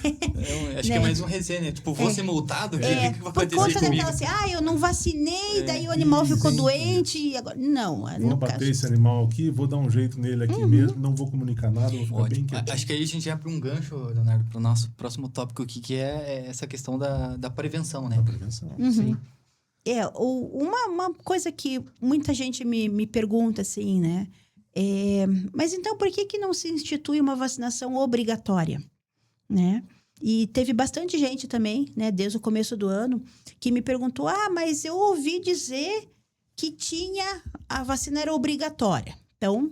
Acho que é mais um receio, né? Tipo, vou ser multado? O que vai Por acontecer conta comigo? daquela assim, eu não vacinei, daí o animal ficou sim, doente. E agora... Não, Vou no abater caso... esse animal aqui, vou dar um jeito nele aqui mesmo, não vou comunicar nada, vou ficar bem Ótimo. quietinho. Acho que aí a gente vai para um gancho, Leonardo, para o nosso próximo tópico, que é essa questão da prevenção, né? Prevenção. Sim. Uma coisa que muita gente me pergunta, assim, né? Mas então, por que não se institui uma vacinação obrigatória, né? E teve bastante gente também, né, desde o começo do ano, que me perguntou, mas eu ouvi dizer que a vacina era obrigatória. Então,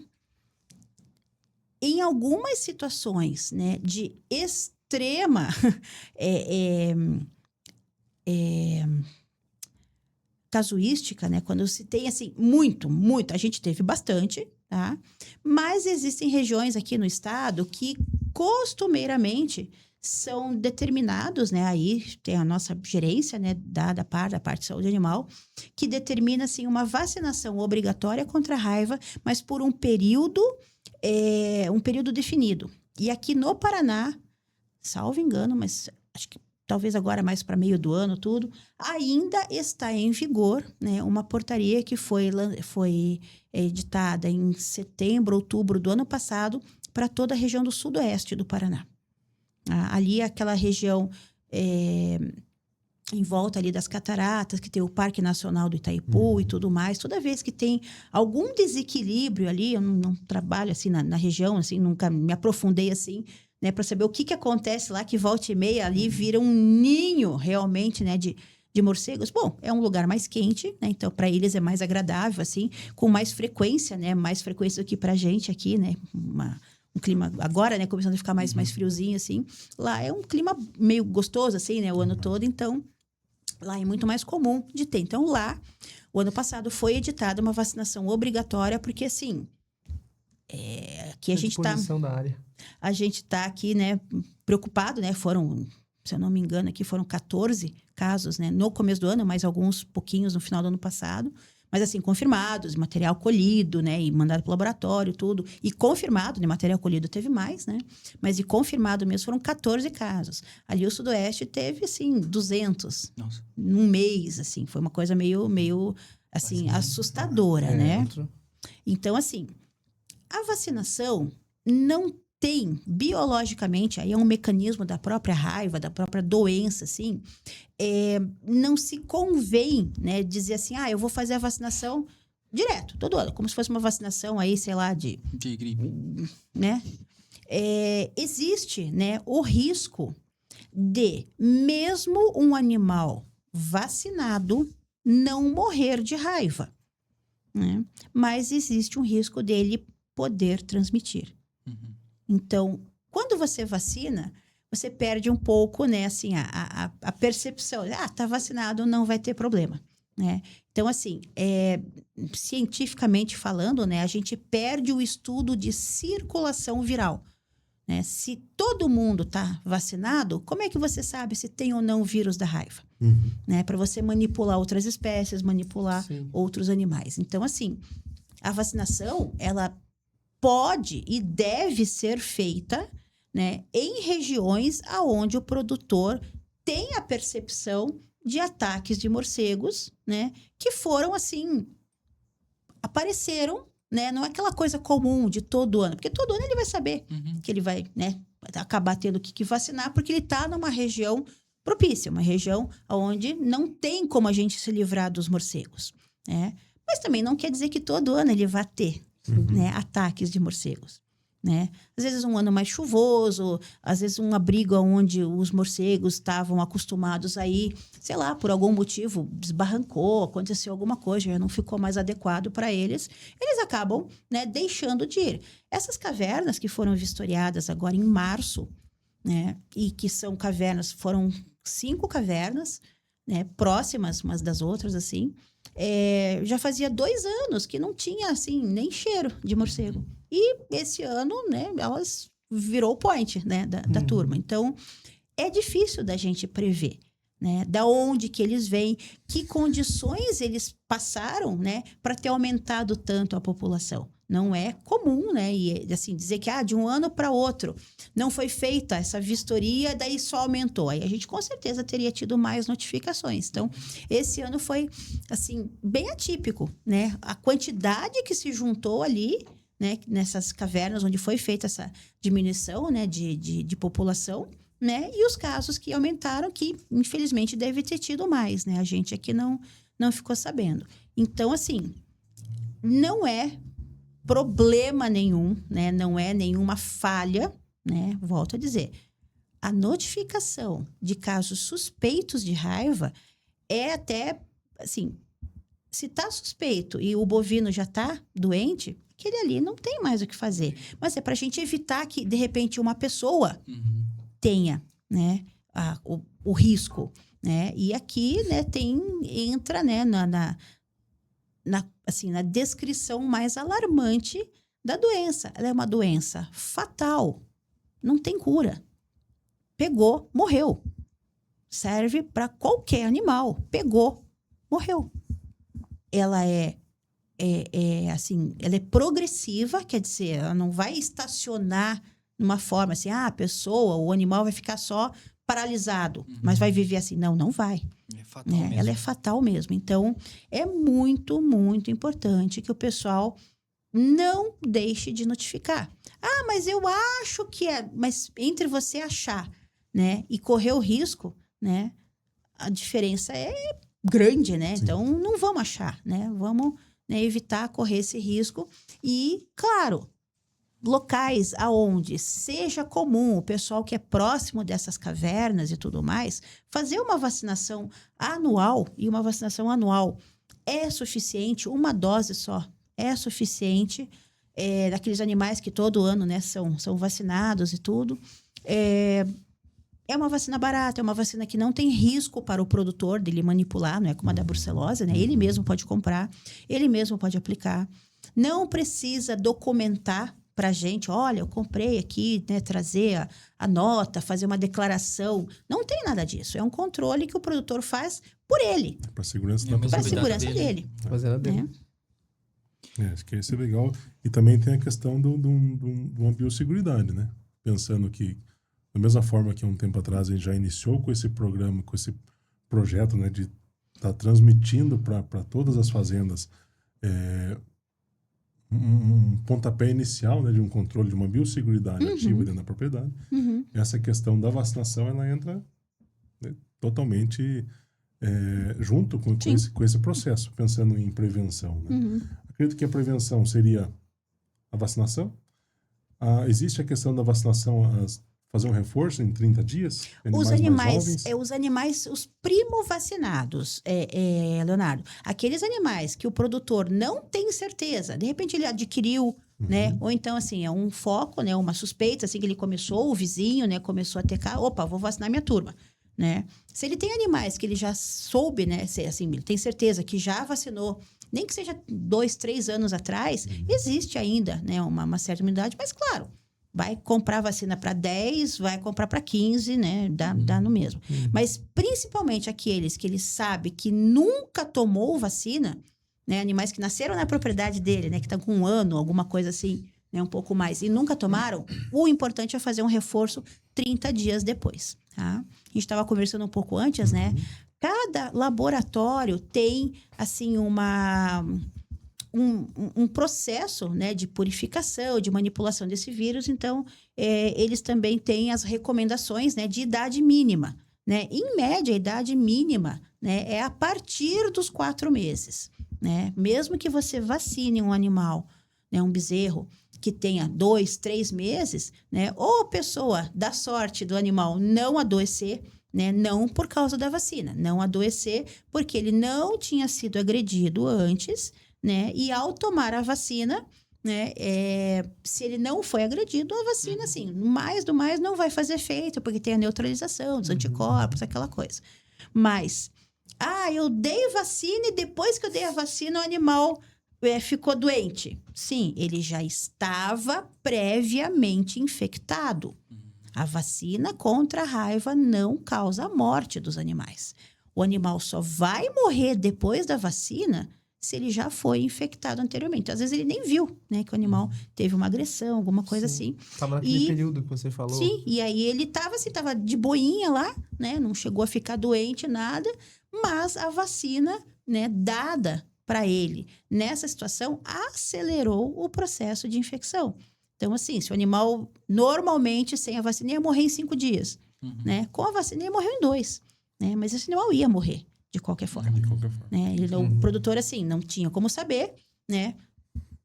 em algumas situações, né, de extrema casuística, né? Quando se tem, assim, muito, a gente teve bastante, tá? Mas existem regiões aqui no estado que costumeiramente são determinados, né? Aí tem a nossa gerência, né? Da parte de saúde animal, que determina, assim, uma vacinação obrigatória contra a raiva, mas por um período definido. E aqui no Paraná, salvo engano, mas acho que talvez agora mais para meio do ano, tudo, ainda está em vigor, né, uma portaria que foi editada em setembro, outubro do ano passado, para toda a região do sudoeste do Paraná. Ali, aquela região em volta ali das cataratas, que tem o Parque Nacional do Itaipu e tudo mais, toda vez que tem algum desequilíbrio ali, eu não trabalho assim na região, assim, nunca me aprofundei assim, né, para saber o que acontece lá, que volta e meia ali vira um ninho realmente, né, de morcegos. Bom, é um lugar mais quente, né, então para eles é mais agradável, assim, com mais frequência, né, mais frequência do que pra gente aqui, né, um clima agora, né, começando a ficar mais friozinho, assim. Lá é um clima meio gostoso, assim, né, o ano todo, então lá é muito mais comum de ter. Então lá, o ano passado foi editada uma vacinação obrigatória, porque assim, aqui a gente tá... Da área. A gente tá aqui, né, preocupado, né, foram, se eu não me engano, aqui foram 14 casos, né, no começo do ano, mais alguns pouquinhos no final do ano passado, mas assim, confirmados, material colhido, né, e mandado para o laboratório, tudo, e confirmado, né, material colhido teve mais, né, mas e confirmado mesmo foram 14 casos. Ali o Sudoeste teve, assim, 200 num mês, assim, foi uma coisa meio assim, assustadora, né? Então, assim, a vacinação não tem, biologicamente, aí é um mecanismo da própria raiva, da própria doença, assim, não se convém, né, dizer assim, eu vou fazer a vacinação direto, todo ano, como se fosse uma vacinação aí, sei lá, de gripe, né? Existe, né, o risco de, mesmo um animal vacinado, não morrer de raiva, né? Mas existe um risco dele poder transmitir. Então, quando você vacina, você perde um pouco, né, assim, a percepção. Tá vacinado, não vai ter problema, né? Então, assim, cientificamente falando, né, a gente perde o estudo de circulação viral, né? Se todo mundo tá vacinado, como é que você sabe se tem ou não o vírus da raiva? Né? Para você manipular outras espécies, manipular outros animais. Então, assim, a vacinação, ela pode e deve ser feita, né, em regiões aonde o produtor tem a percepção de ataques de morcegos, né, que foram, assim, apareceram, né? Não é aquela coisa comum de todo ano, porque todo ano ele vai saber Uhum. que ele vai, né, acabar tendo que vacinar, porque ele está numa região propícia, uma região onde não tem como a gente se livrar dos morcegos, né? Mas também não quer dizer que todo ano ele vai ter, né, ataques de morcegos, né? Às vezes um ano mais chuvoso, às vezes um abrigo onde os morcegos estavam acostumados a ir, sei lá, por algum motivo desbarrancou, aconteceu alguma coisa, já não ficou mais adequado para eles, eles acabam, né, deixando de ir. Essas cavernas que foram vistoriadas agora em março, né, e que são cavernas, foram 5 cavernas, né, próximas umas das outras, assim, já fazia 2 anos que não tinha, assim, nem cheiro de morcego. E esse ano, né, elas virou o point, né, da turma. Então, é difícil da gente prever, né, da onde que eles vêm, que condições eles passaram, né, para ter aumentado tanto a população. Não é comum, né, e assim, dizer que de um ano para outro não foi feita essa vistoria, daí só aumentou. Aí a gente com certeza teria tido mais notificações. Então, esse ano foi, assim, bem atípico, né, a quantidade que se juntou ali, né, nessas cavernas onde foi feita essa diminuição, né, de população, né, e os casos que aumentaram, que infelizmente deve ter tido mais, né, a gente aqui não ficou sabendo. Então, assim, não é problema nenhum, né, não é nenhuma falha, né, volto a dizer, a notificação de casos suspeitos de raiva é até, assim, se está suspeito e o bovino já está doente, aquele ali não tem mais o que fazer. Mas é para a gente evitar que, de repente, uma pessoa tenha, né, o risco, né? E aqui, né, entra, né, assim, na descrição mais alarmante da doença. Ela é uma doença fatal, não tem cura. Pegou, morreu. Serve para qualquer animal. Pegou, morreu. Ela assim, ela é progressiva, quer dizer, ela não vai estacionar numa forma assim, a pessoa, o animal vai ficar só paralisado, mas vai viver assim. Não vai. É fatal mesmo. Ela é fatal mesmo. Então, é muito, muito importante que o pessoal não deixe de notificar. Mas eu acho que é... Mas entre você achar, né, e correr o risco, né, a diferença é grande, né? Sim. Então, não vamos achar, né? Vamos, né, evitar correr esse risco. E, claro, locais aonde seja comum o pessoal que é próximo dessas cavernas e tudo mais, fazer uma vacinação anual, e uma vacinação anual é suficiente, uma dose só é suficiente, daqueles animais que todo ano, né, são vacinados e tudo. É uma vacina barata, é uma vacina que não tem risco para o produtor dele manipular, não é como a da brucelose, né? Ele mesmo pode comprar, ele mesmo pode aplicar. Não precisa documentar para a gente, olha, eu comprei aqui, né, trazer a nota, fazer uma declaração. Não tem nada disso. É um controle que o produtor faz por ele, Para a segurança É, da mas para a população. segurança dele. Fazendo a dele. Né? Acho que isso é legal. E também tem a questão de uma biosseguridade, né? Pensando que, da mesma forma que há um tempo atrás a gente já iniciou com esse programa, com esse projeto, né, de estar transmitindo para todas as fazendas um pontapé inicial, né, de um controle de uma biosseguridade ativa dentro da propriedade. Essa questão da vacinação, ela entra, né, totalmente junto com esse processo, pensando em prevenção, né? Acredito que a prevenção seria a vacinação. Existe a questão da vacinação, fazer um reforço em 30 dias? Os animais, os primo-vacinados, Leonardo, aqueles animais que o produtor não tem certeza, de repente ele adquiriu, né? Ou então, assim, é um foco, né? Uma suspeita, assim, que ele começou, o vizinho, né? Começou a ter opa, vou vacinar minha turma, né? Se ele tem animais que ele já soube, né? Assim, ele tem certeza que já vacinou, nem que seja 2, 3 anos atrás, existe ainda, né? Uma certa imunidade, mas claro, vai comprar vacina para 10, vai comprar para 15, né? Dá no mesmo. Mas principalmente aqueles que ele sabe que nunca tomou vacina, né? Animais que nasceram na propriedade dele, né? Que estão com 1 ano, alguma coisa assim, né? Um pouco mais, e nunca tomaram, o importante é fazer um reforço 30 dias depois, tá? A gente estava conversando um pouco antes, né? Cada laboratório tem, assim, um processo, né, de purificação, de manipulação desse vírus. Então, eles também têm as recomendações, né, de idade mínima. Né? Em média, a idade mínima, né, é a partir dos 4 meses. Né? Mesmo que você vacine um animal, né, um bezerro, que tenha 2, 3 meses, né, ou a pessoa dá sorte do animal não adoecer, né, não por causa da vacina, não adoecer porque ele não tinha sido agredido antes, né, e ao tomar a vacina, né, se ele não foi agredido, a vacina, assim, mais do mais não vai fazer efeito, porque tem a neutralização dos anticorpos, aquela coisa. Mas, eu dei vacina e depois que eu dei a vacina, o animal ficou doente. Sim, ele já estava previamente infectado. A vacina contra a raiva não causa a morte dos animais. O animal só vai morrer depois da vacina se ele já foi infectado anteriormente. Às vezes ele nem viu, né, que o animal teve uma agressão, alguma coisa assim. Estava naquele período que você falou. Sim, e aí ele estava de boinha lá, né, não chegou a ficar doente, nada, mas a vacina, né, dada para ele nessa situação acelerou o processo de infecção. Então, assim, se o animal normalmente sem a vacina ia morrer em 5 dias, né, com a vacina ia morrer em 2, né, mas esse animal ia morrer. De qualquer forma. De qualquer forma. Né? O produtor, assim, não tinha como saber, né?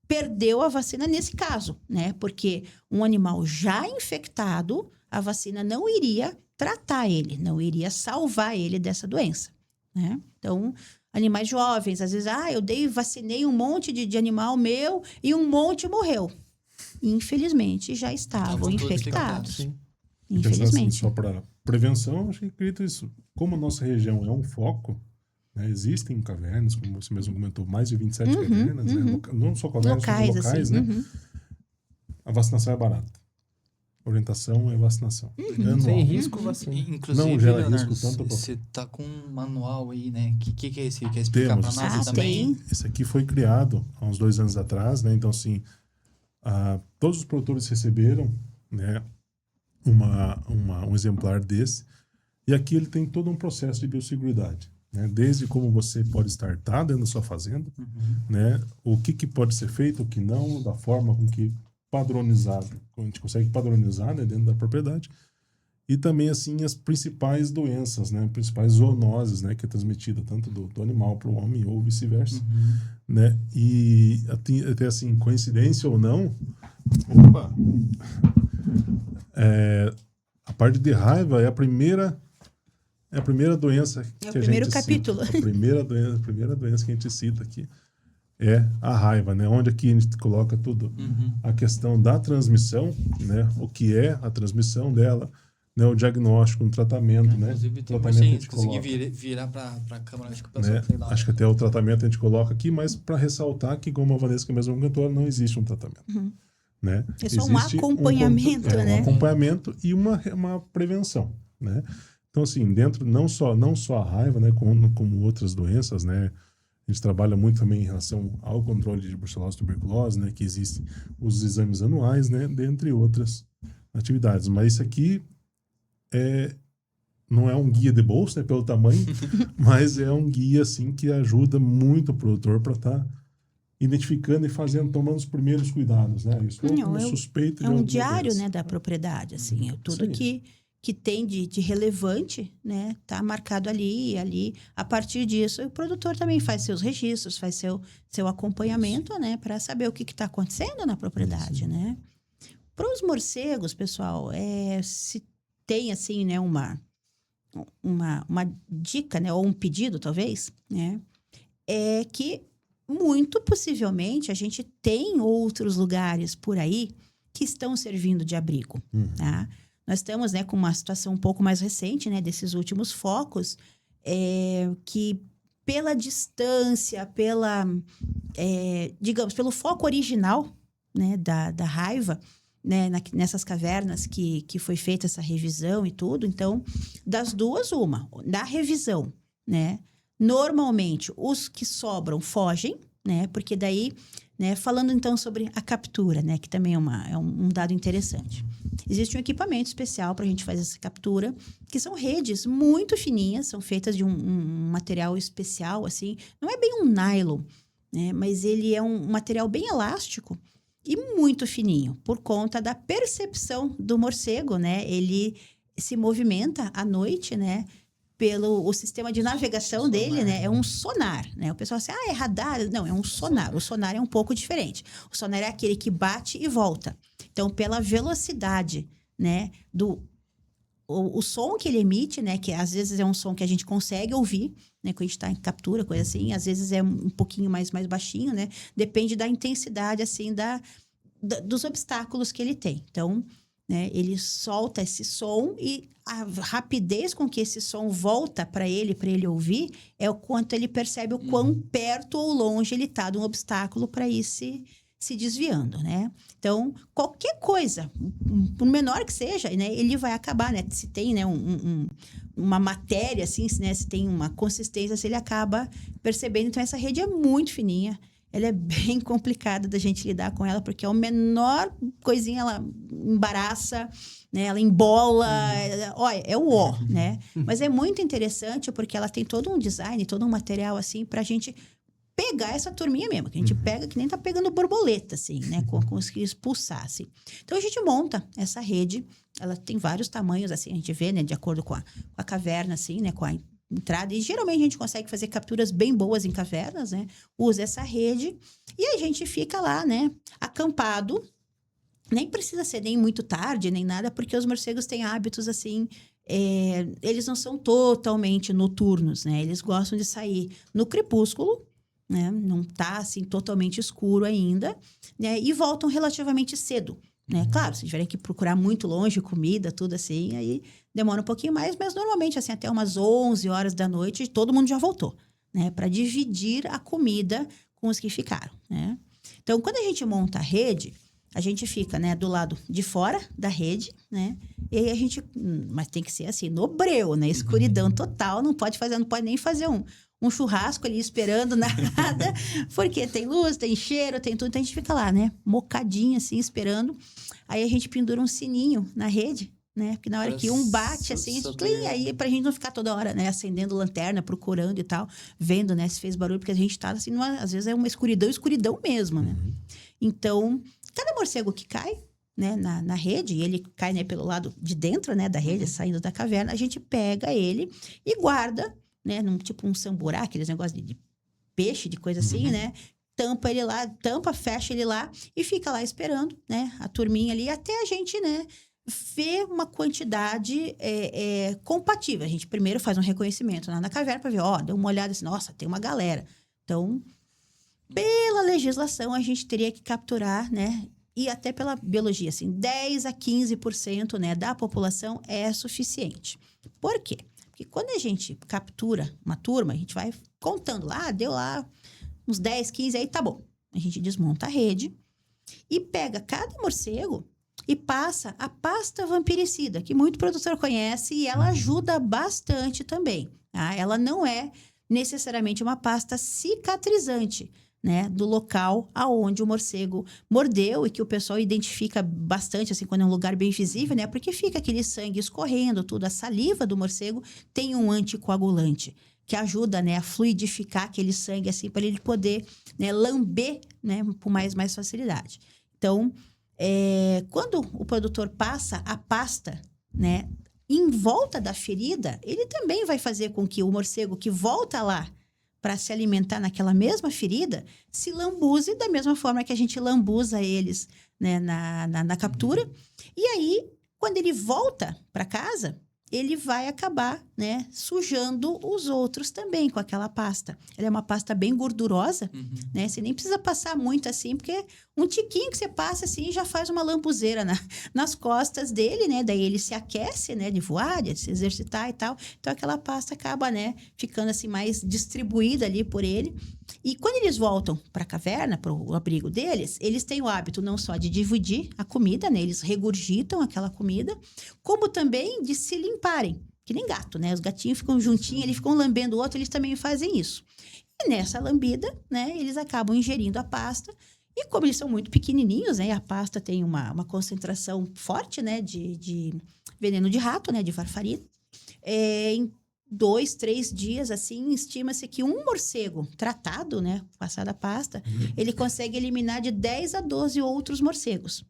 Perdeu a vacina nesse caso, né? Porque um animal já infectado, a vacina não iria tratar ele, não iria salvar ele dessa doença, né? Então, animais jovens, às vezes, vacinei um monte de animal meu e um monte morreu. Infelizmente, já estavam infectados. Pensando Infelizmente. assim, só para prevenção, acho que acredito isso. Como a nossa região é um foco, né, existem cavernas, como você mesmo comentou, mais de 27 cavernas, né, não só cavernas, como locais, assim, né? A vacinação é barata. A orientação é vacinação. Anual. Sem risco, vacina. Inclusive, Não gera Leonardo, risco tanto pra- você tá com um manual aí, né? O que é esse? Quer explicar Temos. para nós também? tem. Esse aqui foi criado há uns 2 anos atrás, né? Então, assim, todos os produtores receberam, né, um exemplar desse. E aqui ele tem todo um processo de biosseguridade, né? Desde como você pode startar dentro da sua fazenda, né? O que pode ser feito, o que não, da forma com que padronizado, a gente consegue padronizar, né, dentro da propriedade. E também, assim, as principais doenças, né? Principais zoonoses, né? Que é transmitida tanto do animal para o homem ou vice-versa, né? E até assim, coincidência ou não, a parte de raiva é a primeira doença que a gente primeiro capítulo. cita. A primeira doença que a gente cita aqui é a raiva, né? Onde aqui a gente coloca tudo. A questão da transmissão, né? O que é a transmissão dela, né? O diagnóstico, o tratamento, né? Inclusive, tem Tratamento a se gente conseguir coloca, virar para a câmera, acho que o pessoal né? tem lá. Acho que até o tratamento a gente coloca aqui, mas para ressaltar que, como a Vanessa mesmo comentou, não existe um tratamento. Né? É só um Existe acompanhamento, né? Um acompanhamento e uma prevenção, né? Então, assim, dentro, não só a raiva, né? Como outras doenças, né? A gente trabalha muito também em relação ao controle de brucelose e tuberculose, né? Que existem os exames anuais, né? Dentre outras atividades. Mas isso aqui não é um guia de bolsa, né? Pelo tamanho, mas é um guia, assim, que ajuda muito o produtor para estar identificando e tomando os primeiros cuidados, né? Isso como suspeito de um alguma diário, doença. né, da propriedade, assim, tudo Isso aí. que tem de relevante, né, tá marcado ali, e ali. A partir disso, o produtor também faz seus registros, faz seu acompanhamento, né, para saber o que está acontecendo na propriedade, né? Para os morcegos, pessoal, se tem, assim, né, uma dica, né, ou um pedido, talvez, né, é que muito possivelmente a gente tem outros lugares por aí que estão servindo de abrigo, tá? Nós estamos, né, com uma situação um pouco mais recente, né, desses últimos focos, que pela distância, digamos, pelo foco original, né, da raiva, né, nessas cavernas que foi feita essa revisão e tudo. Então, das duas, da revisão, né, normalmente os que sobram fogem, né, porque daí, né, falando então sobre a captura, né, que também é um dado interessante. Existe um equipamento especial para a gente fazer essa captura, que são redes muito fininhas, são feitas de um material especial, assim, não é bem um nylon, né? Mas ele é um material bem elástico e muito fininho, por conta da percepção do morcego, né? Ele se movimenta à noite, né? Pelo o sistema de navegação dele, né? É um sonar, né? O pessoal assim, é radar. Não, é um sonar. O sonar é um pouco diferente. O sonar é aquele que bate e volta. Então, pela velocidade, né? O som que ele emite, né? Que às vezes é um som que a gente consegue ouvir, né? Quando a gente está em captura, coisa assim. Às vezes é um pouquinho mais baixinho, né? Depende da intensidade, assim, dos obstáculos que ele tem. Então, né, ele solta esse som e a rapidez com que esse som volta para ele ouvir, é o quanto ele percebe o quão perto ou longe ele está de um obstáculo para ir se desviando, né? Então, qualquer coisa, por menor que seja, né, ele vai acabar, né? Se tem, né, uma matéria, assim, né, se tem uma consistência, se ele acaba percebendo. Então, essa rede é muito fininha. Ela é bem complicada da gente lidar com ela, porque a menor coisinha ela embaraça, né? Ela embola. Olha, é o ó, né? Mas é muito interessante porque ela tem todo um design, todo um material, assim, pra gente pegar essa turminha mesmo. Que a gente pega que nem tá pegando borboleta, assim, né? Conseguir expulsar, assim. Então, a gente monta essa rede. Ela tem vários tamanhos, assim, a gente vê, né? De acordo com a caverna, assim, né? Com a entrada, e geralmente a gente consegue fazer capturas bem boas em cavernas, né? Usa essa rede e a gente fica lá, né? Acampado. Nem precisa ser nem muito tarde, nem nada, porque os morcegos têm hábitos assim. Eles não são totalmente noturnos, né? Eles gostam de sair no crepúsculo, né? Não tá assim totalmente escuro ainda, né? E voltam relativamente cedo. Né? Claro, se tiverem que procurar muito longe comida, tudo assim, aí demora um pouquinho mais, mas normalmente assim, até umas 11 horas da noite, todo mundo já voltou, né? Para dividir a comida com os que ficaram, né? Então, quando a gente monta a rede, a gente fica, né, do lado de fora da rede, né? E aí a gente, mas tem que ser assim, no breu, né? Escuridão total, não pode nem fazer um churrasco ali esperando nada, porque tem luz, tem cheiro, tem tudo. Então a gente fica lá, né? Mocadinho assim, esperando. Aí a gente pendura um sininho na rede, né? Porque na hora que um bate assim, aí pra gente não ficar toda hora, né? Acendendo lanterna, procurando e tal, vendo, né? Se fez barulho, porque a gente tá assim, às vezes é uma escuridão mesmo, né? Então, cada morcego que cai, né, na rede, e ele cai, né, pelo lado de dentro, né, da rede, saindo da caverna, a gente pega ele e guarda, né, tipo um samburá, aqueles negócios de peixe, de coisa assim, né? Tampa ele lá, fecha ele lá e fica lá esperando, né? A turminha ali, até a gente, né, ver uma quantidade compatível. A gente primeiro faz um reconhecimento lá na caverna para ver, deu uma olhada assim, nossa, tem uma galera. Então, pela legislação, a gente teria que capturar, né? E até pela biologia, assim, 10 a 15%, né, da população é suficiente. Por quê? Porque quando a gente captura uma turma, a gente vai contando lá, deu lá uns 10, 15, aí tá bom. A gente desmonta a rede e pega cada morcego e passa a pasta vampiricida, que muito produtor conhece e ela ajuda bastante também. Tá? Ela não é necessariamente uma pasta cicatrizante, né, do local aonde o morcego mordeu e que o pessoal identifica bastante, assim, quando é um lugar bem visível, né, porque fica aquele sangue escorrendo, tudo. A saliva do morcego tem um anticoagulante que ajuda, né, a fluidificar aquele sangue, assim, para ele poder, né, lamber, né, com mais facilidade. Então, quando o produtor passa a pasta, né, em volta da ferida, ele também vai fazer com que o morcego que volta lá para se alimentar naquela mesma ferida, se lambuze da mesma forma que a gente lambuza eles, né, na captura. E aí, quando ele volta para casa, ele vai acabar, né, sujando os outros também com aquela pasta. Ela é uma pasta bem gordurosa, né? Você nem precisa passar muito assim, porque um tiquinho que você passa assim já faz uma lambuzeira nas costas dele, né? Daí ele se aquece, né, de voar, de se exercitar e tal. Então aquela pasta acaba, né, ficando assim mais distribuída ali por ele. E quando eles voltam para a caverna, para o abrigo deles, eles têm o hábito não só de dividir a comida, né? Eles regurgitam aquela comida, como também de se limparem. Que nem gato, né? Os gatinhos ficam juntinhos, eles ficam lambendo o outro, eles também fazem isso. E nessa lambida, né? Eles acabam ingerindo a pasta. E como eles são muito pequenininhos, né? A pasta tem uma concentração forte, né? De veneno de rato, né? De varfarina. 2, 3 dias, assim, estima-se que um morcego tratado, né, passada a pasta, ele consegue eliminar de 10 a 12 outros morcegos.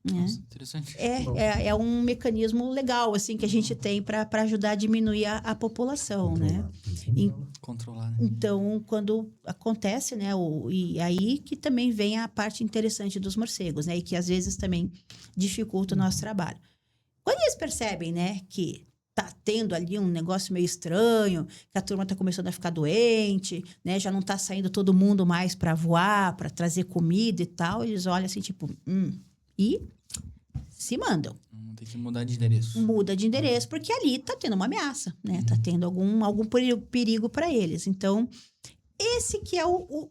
Né? Nossa, interessante. É um mecanismo legal, assim, que a gente tem para ajudar a diminuir a população, né? Controlar, né? Então, quando acontece, né, e aí que também vem a parte interessante dos morcegos, né, e que às vezes também dificulta o nosso trabalho. Quando eles percebem, né, que tá tendo ali um negócio meio estranho, que a turma tá começando a ficar doente, né, já não tá saindo todo mundo mais para voar, para trazer comida e tal, eles olham assim, tipo, e se mandam. Tem que mudar de endereço. Muda de endereço, porque ali tá tendo uma ameaça, né? Tá tendo algum perigo para eles. Então, esse que é o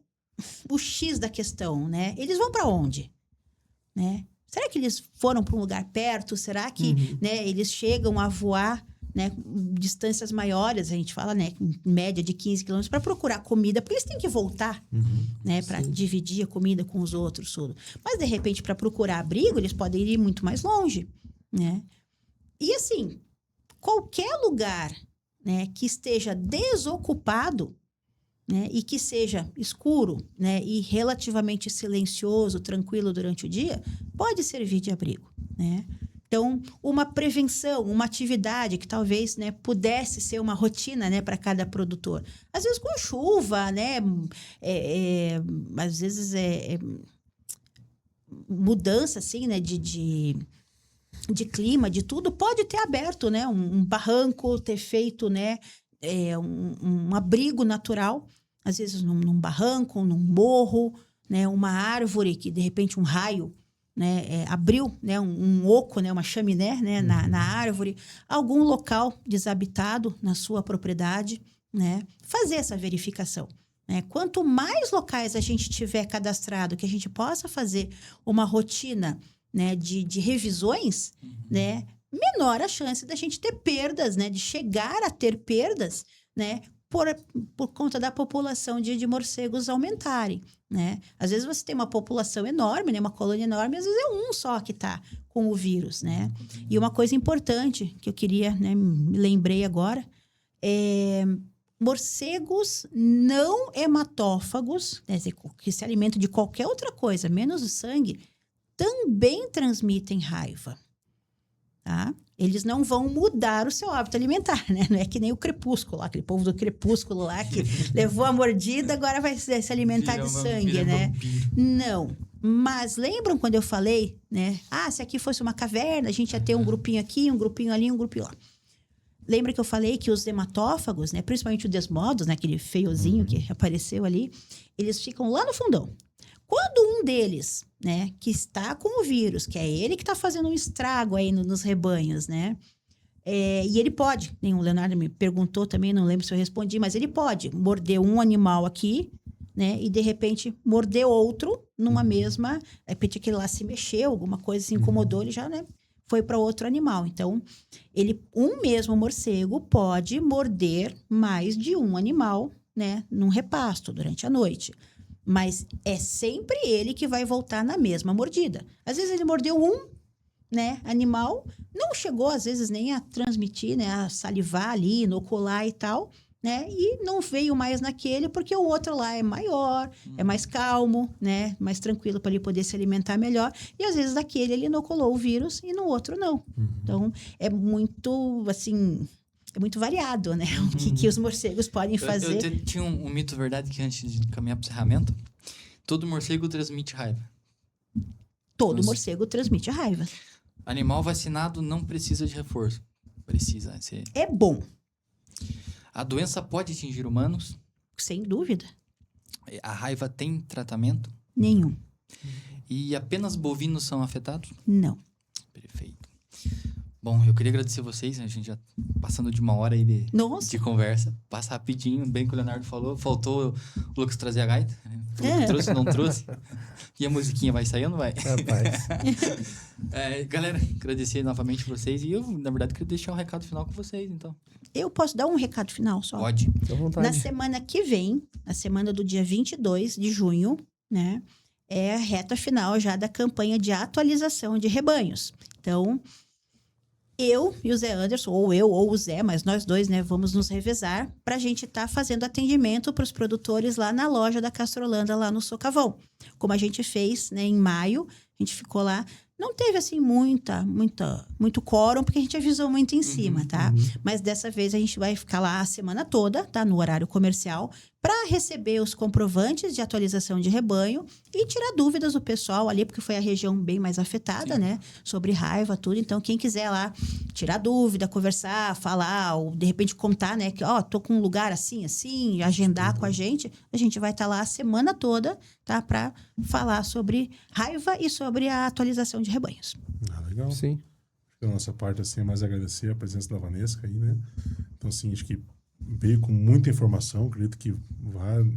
X da questão, né? Eles vão para onde? Né? Será que eles foram para um lugar perto? Será que né, eles chegam a voar, né, distâncias maiores? A gente fala, né, em média de 15 quilômetros, para procurar comida, porque eles têm que voltar, né, para dividir a comida com os outros, tudo. Mas, de repente, para procurar abrigo, eles podem ir muito mais longe, né? E, assim, qualquer lugar, né, que esteja desocupado, né, e que seja escuro, né, e relativamente silencioso, tranquilo durante o dia, pode servir de abrigo, né? Então, uma prevenção, uma atividade que talvez, né, pudesse ser uma rotina, né, para cada produtor. Às vezes com chuva, né, às vezes mudança, assim, né, de clima, de tudo, pode ter aberto, né, um barranco, ter feito, né, um abrigo natural, às vezes num barranco, num morro, né, uma árvore que, de repente, um raio, né, abriu, né, um oco, né, uma chaminé, né, na árvore, algum local desabitado na sua propriedade, né, fazer essa verificação. Né? Quanto mais locais a gente tiver cadastrado, que a gente possa fazer uma rotina, né, de revisões, né, menor a chance da gente ter perdas, né, de chegar a ter perdas, né, por conta da população de morcegos aumentarem, né? Às vezes você tem uma população enorme, né, uma colônia enorme, às vezes é um só que está com o vírus, né? E uma coisa importante que eu queria, né, me lembrei agora, morcegos não hematófagos, quer dizer, que se alimentam de qualquer outra coisa, menos o sangue, também transmitem raiva, tá? Eles não vão mudar o seu hábito alimentar, né? Não é que nem o crepúsculo, aquele povo do crepúsculo lá que levou a mordida, agora vai se alimentar de sangue, né? Não. Mas lembram quando eu falei, né? Ah, se aqui fosse uma caverna, a gente ia ter um grupinho aqui, um grupinho ali, um grupinho lá. Lembra que eu falei que os hematófagos, né? Principalmente o desmodos, né? Aquele feiozinho que apareceu ali, eles ficam lá no fundão. Quando um deles, né, que está com o vírus, que é ele que está fazendo um estrago aí nos rebanhos, né? E ele pode, nem o Leonardo me perguntou também, não lembro se eu respondi, mas ele pode morder um animal aqui, né? E de repente morder outro numa mesma, de repente aquele lá se mexeu, alguma coisa se incomodou, ele já, né, foi para outro animal. Então, um mesmo morcego pode morder mais de um animal, né, num repasto durante a noite. Mas é sempre ele que vai voltar na mesma mordida. Às vezes ele mordeu né, animal, não chegou às vezes nem a transmitir, né, a salivar ali, inocular e tal, né, e não veio mais naquele porque o outro lá é maior, é mais calmo, né, mais tranquilo para ele poder se alimentar melhor. E às vezes naquele ele inoculou o vírus e no outro não. Então é muito, assim, é muito variado, né? O que os morcegos podem fazer. Eu tinha um mito verdade que antes de caminhar para o encerramento, todo morcego transmite raiva. Todo morcego transmite raiva. Animal vacinado não precisa de reforço. Precisa ser. É bom. A doença pode atingir humanos? Sem dúvida. A raiva tem tratamento? Nenhum. E apenas bovinos são afetados? Não. Perfeito. Bom, eu queria agradecer vocês, a gente já passando de 1 hora aí de conversa. Passa rapidinho, bem que o Leonardo falou. Faltou o Lucas trazer a gaita. Né? Trouxe, não trouxe. E a musiquinha vai sair ou não vai? Rapaz. Galera, agradecer novamente vocês. E eu, na verdade, queria deixar um recado final com vocês, então. Eu posso dar um recado final só? Pode. Fique à vontade. Na semana que vem, na semana do dia 22 de junho, né? É a reta final já da campanha de atualização de rebanhos. Então, eu e o Zé Anderson, ou eu ou o Zé, mas nós dois, né, vamos nos revezar para a gente estar fazendo atendimento para os produtores lá na loja da Castrolanda, lá no Socavão. Como a gente fez, né, em maio, a gente ficou lá. Não teve, assim, muito quórum, porque a gente avisou muito em cima, tá? Mas dessa vez a gente vai ficar lá a semana toda, tá? No horário comercial, para receber os comprovantes de atualização de rebanho e tirar dúvidas do pessoal ali, porque foi a região bem mais afetada, né? Sobre raiva, tudo. Então, quem quiser lá tirar dúvida, conversar, falar, ou de repente contar, né? Que, ó, tô com um lugar assim, agendar com a gente vai estar lá a semana toda, tá? Para falar sobre raiva e sobre a atualização de rebanhos. Legal. Sim. Da nossa parte, assim, é mais agradecer a presença da Vanessa aí, né? Então, assim, acho que veio com muita informação, acredito que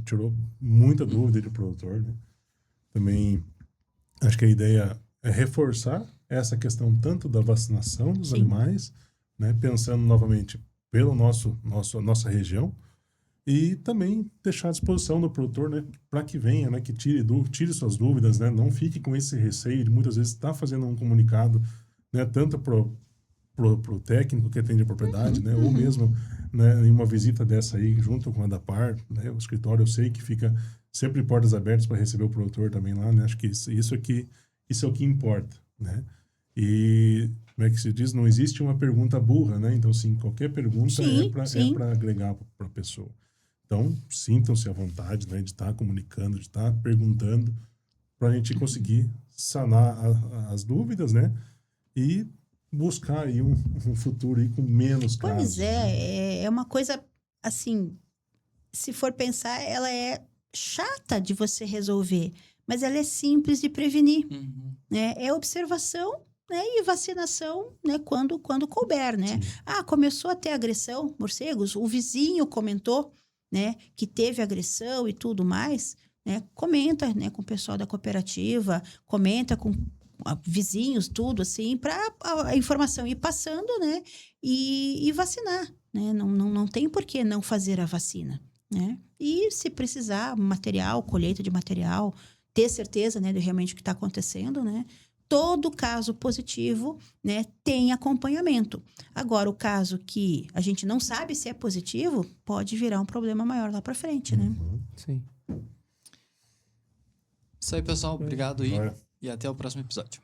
tirou muita dúvida do produtor, né? Também, acho que a ideia é reforçar essa questão tanto da vacinação dos animais, né? Pensando novamente pelo nossa região, e também deixar à disposição do produtor, né, para que venha, né, que tire suas dúvidas, né, não fique com esse receio de muitas vezes estar fazendo um comunicado, né, tanto pro técnico que atende a propriedade, né, ou mesmo, né, em uma visita dessa aí junto com a DAPAR, né, o escritório eu sei que fica sempre portas abertas para receber o produtor também lá, né, acho que isso é o que importa, né, e como é que se diz, não existe uma pergunta burra, né, então sim, qualquer pergunta é para agregar para a pessoa. Então, sintam-se à vontade, né, de estar comunicando, de estar perguntando, para a gente conseguir sanar as dúvidas, né? E buscar aí um futuro aí com menos casos. Pois né? é uma coisa, assim, se for pensar, ela é chata de você resolver, mas ela é simples de prevenir, né? É observação, né, e vacinação, né, quando couber, né? Sim. Ah, começou a ter agressão, morcegos, o vizinho comentou, né, que teve agressão e tudo mais, né? Comenta, né, com o pessoal da cooperativa, comenta com vizinhos, tudo assim, para a informação ir passando, né, e vacinar, né? Não tem por que não fazer a vacina, né? E se precisar, material, colheita de material, ter certeza, né, de realmente o que está acontecendo, né? Todo caso positivo, né, tem acompanhamento. Agora, o caso que a gente não sabe se é positivo, pode virar um problema maior lá para frente, né? Sim. Isso aí, pessoal. Obrigado aí. Olha. E até o próximo episódio.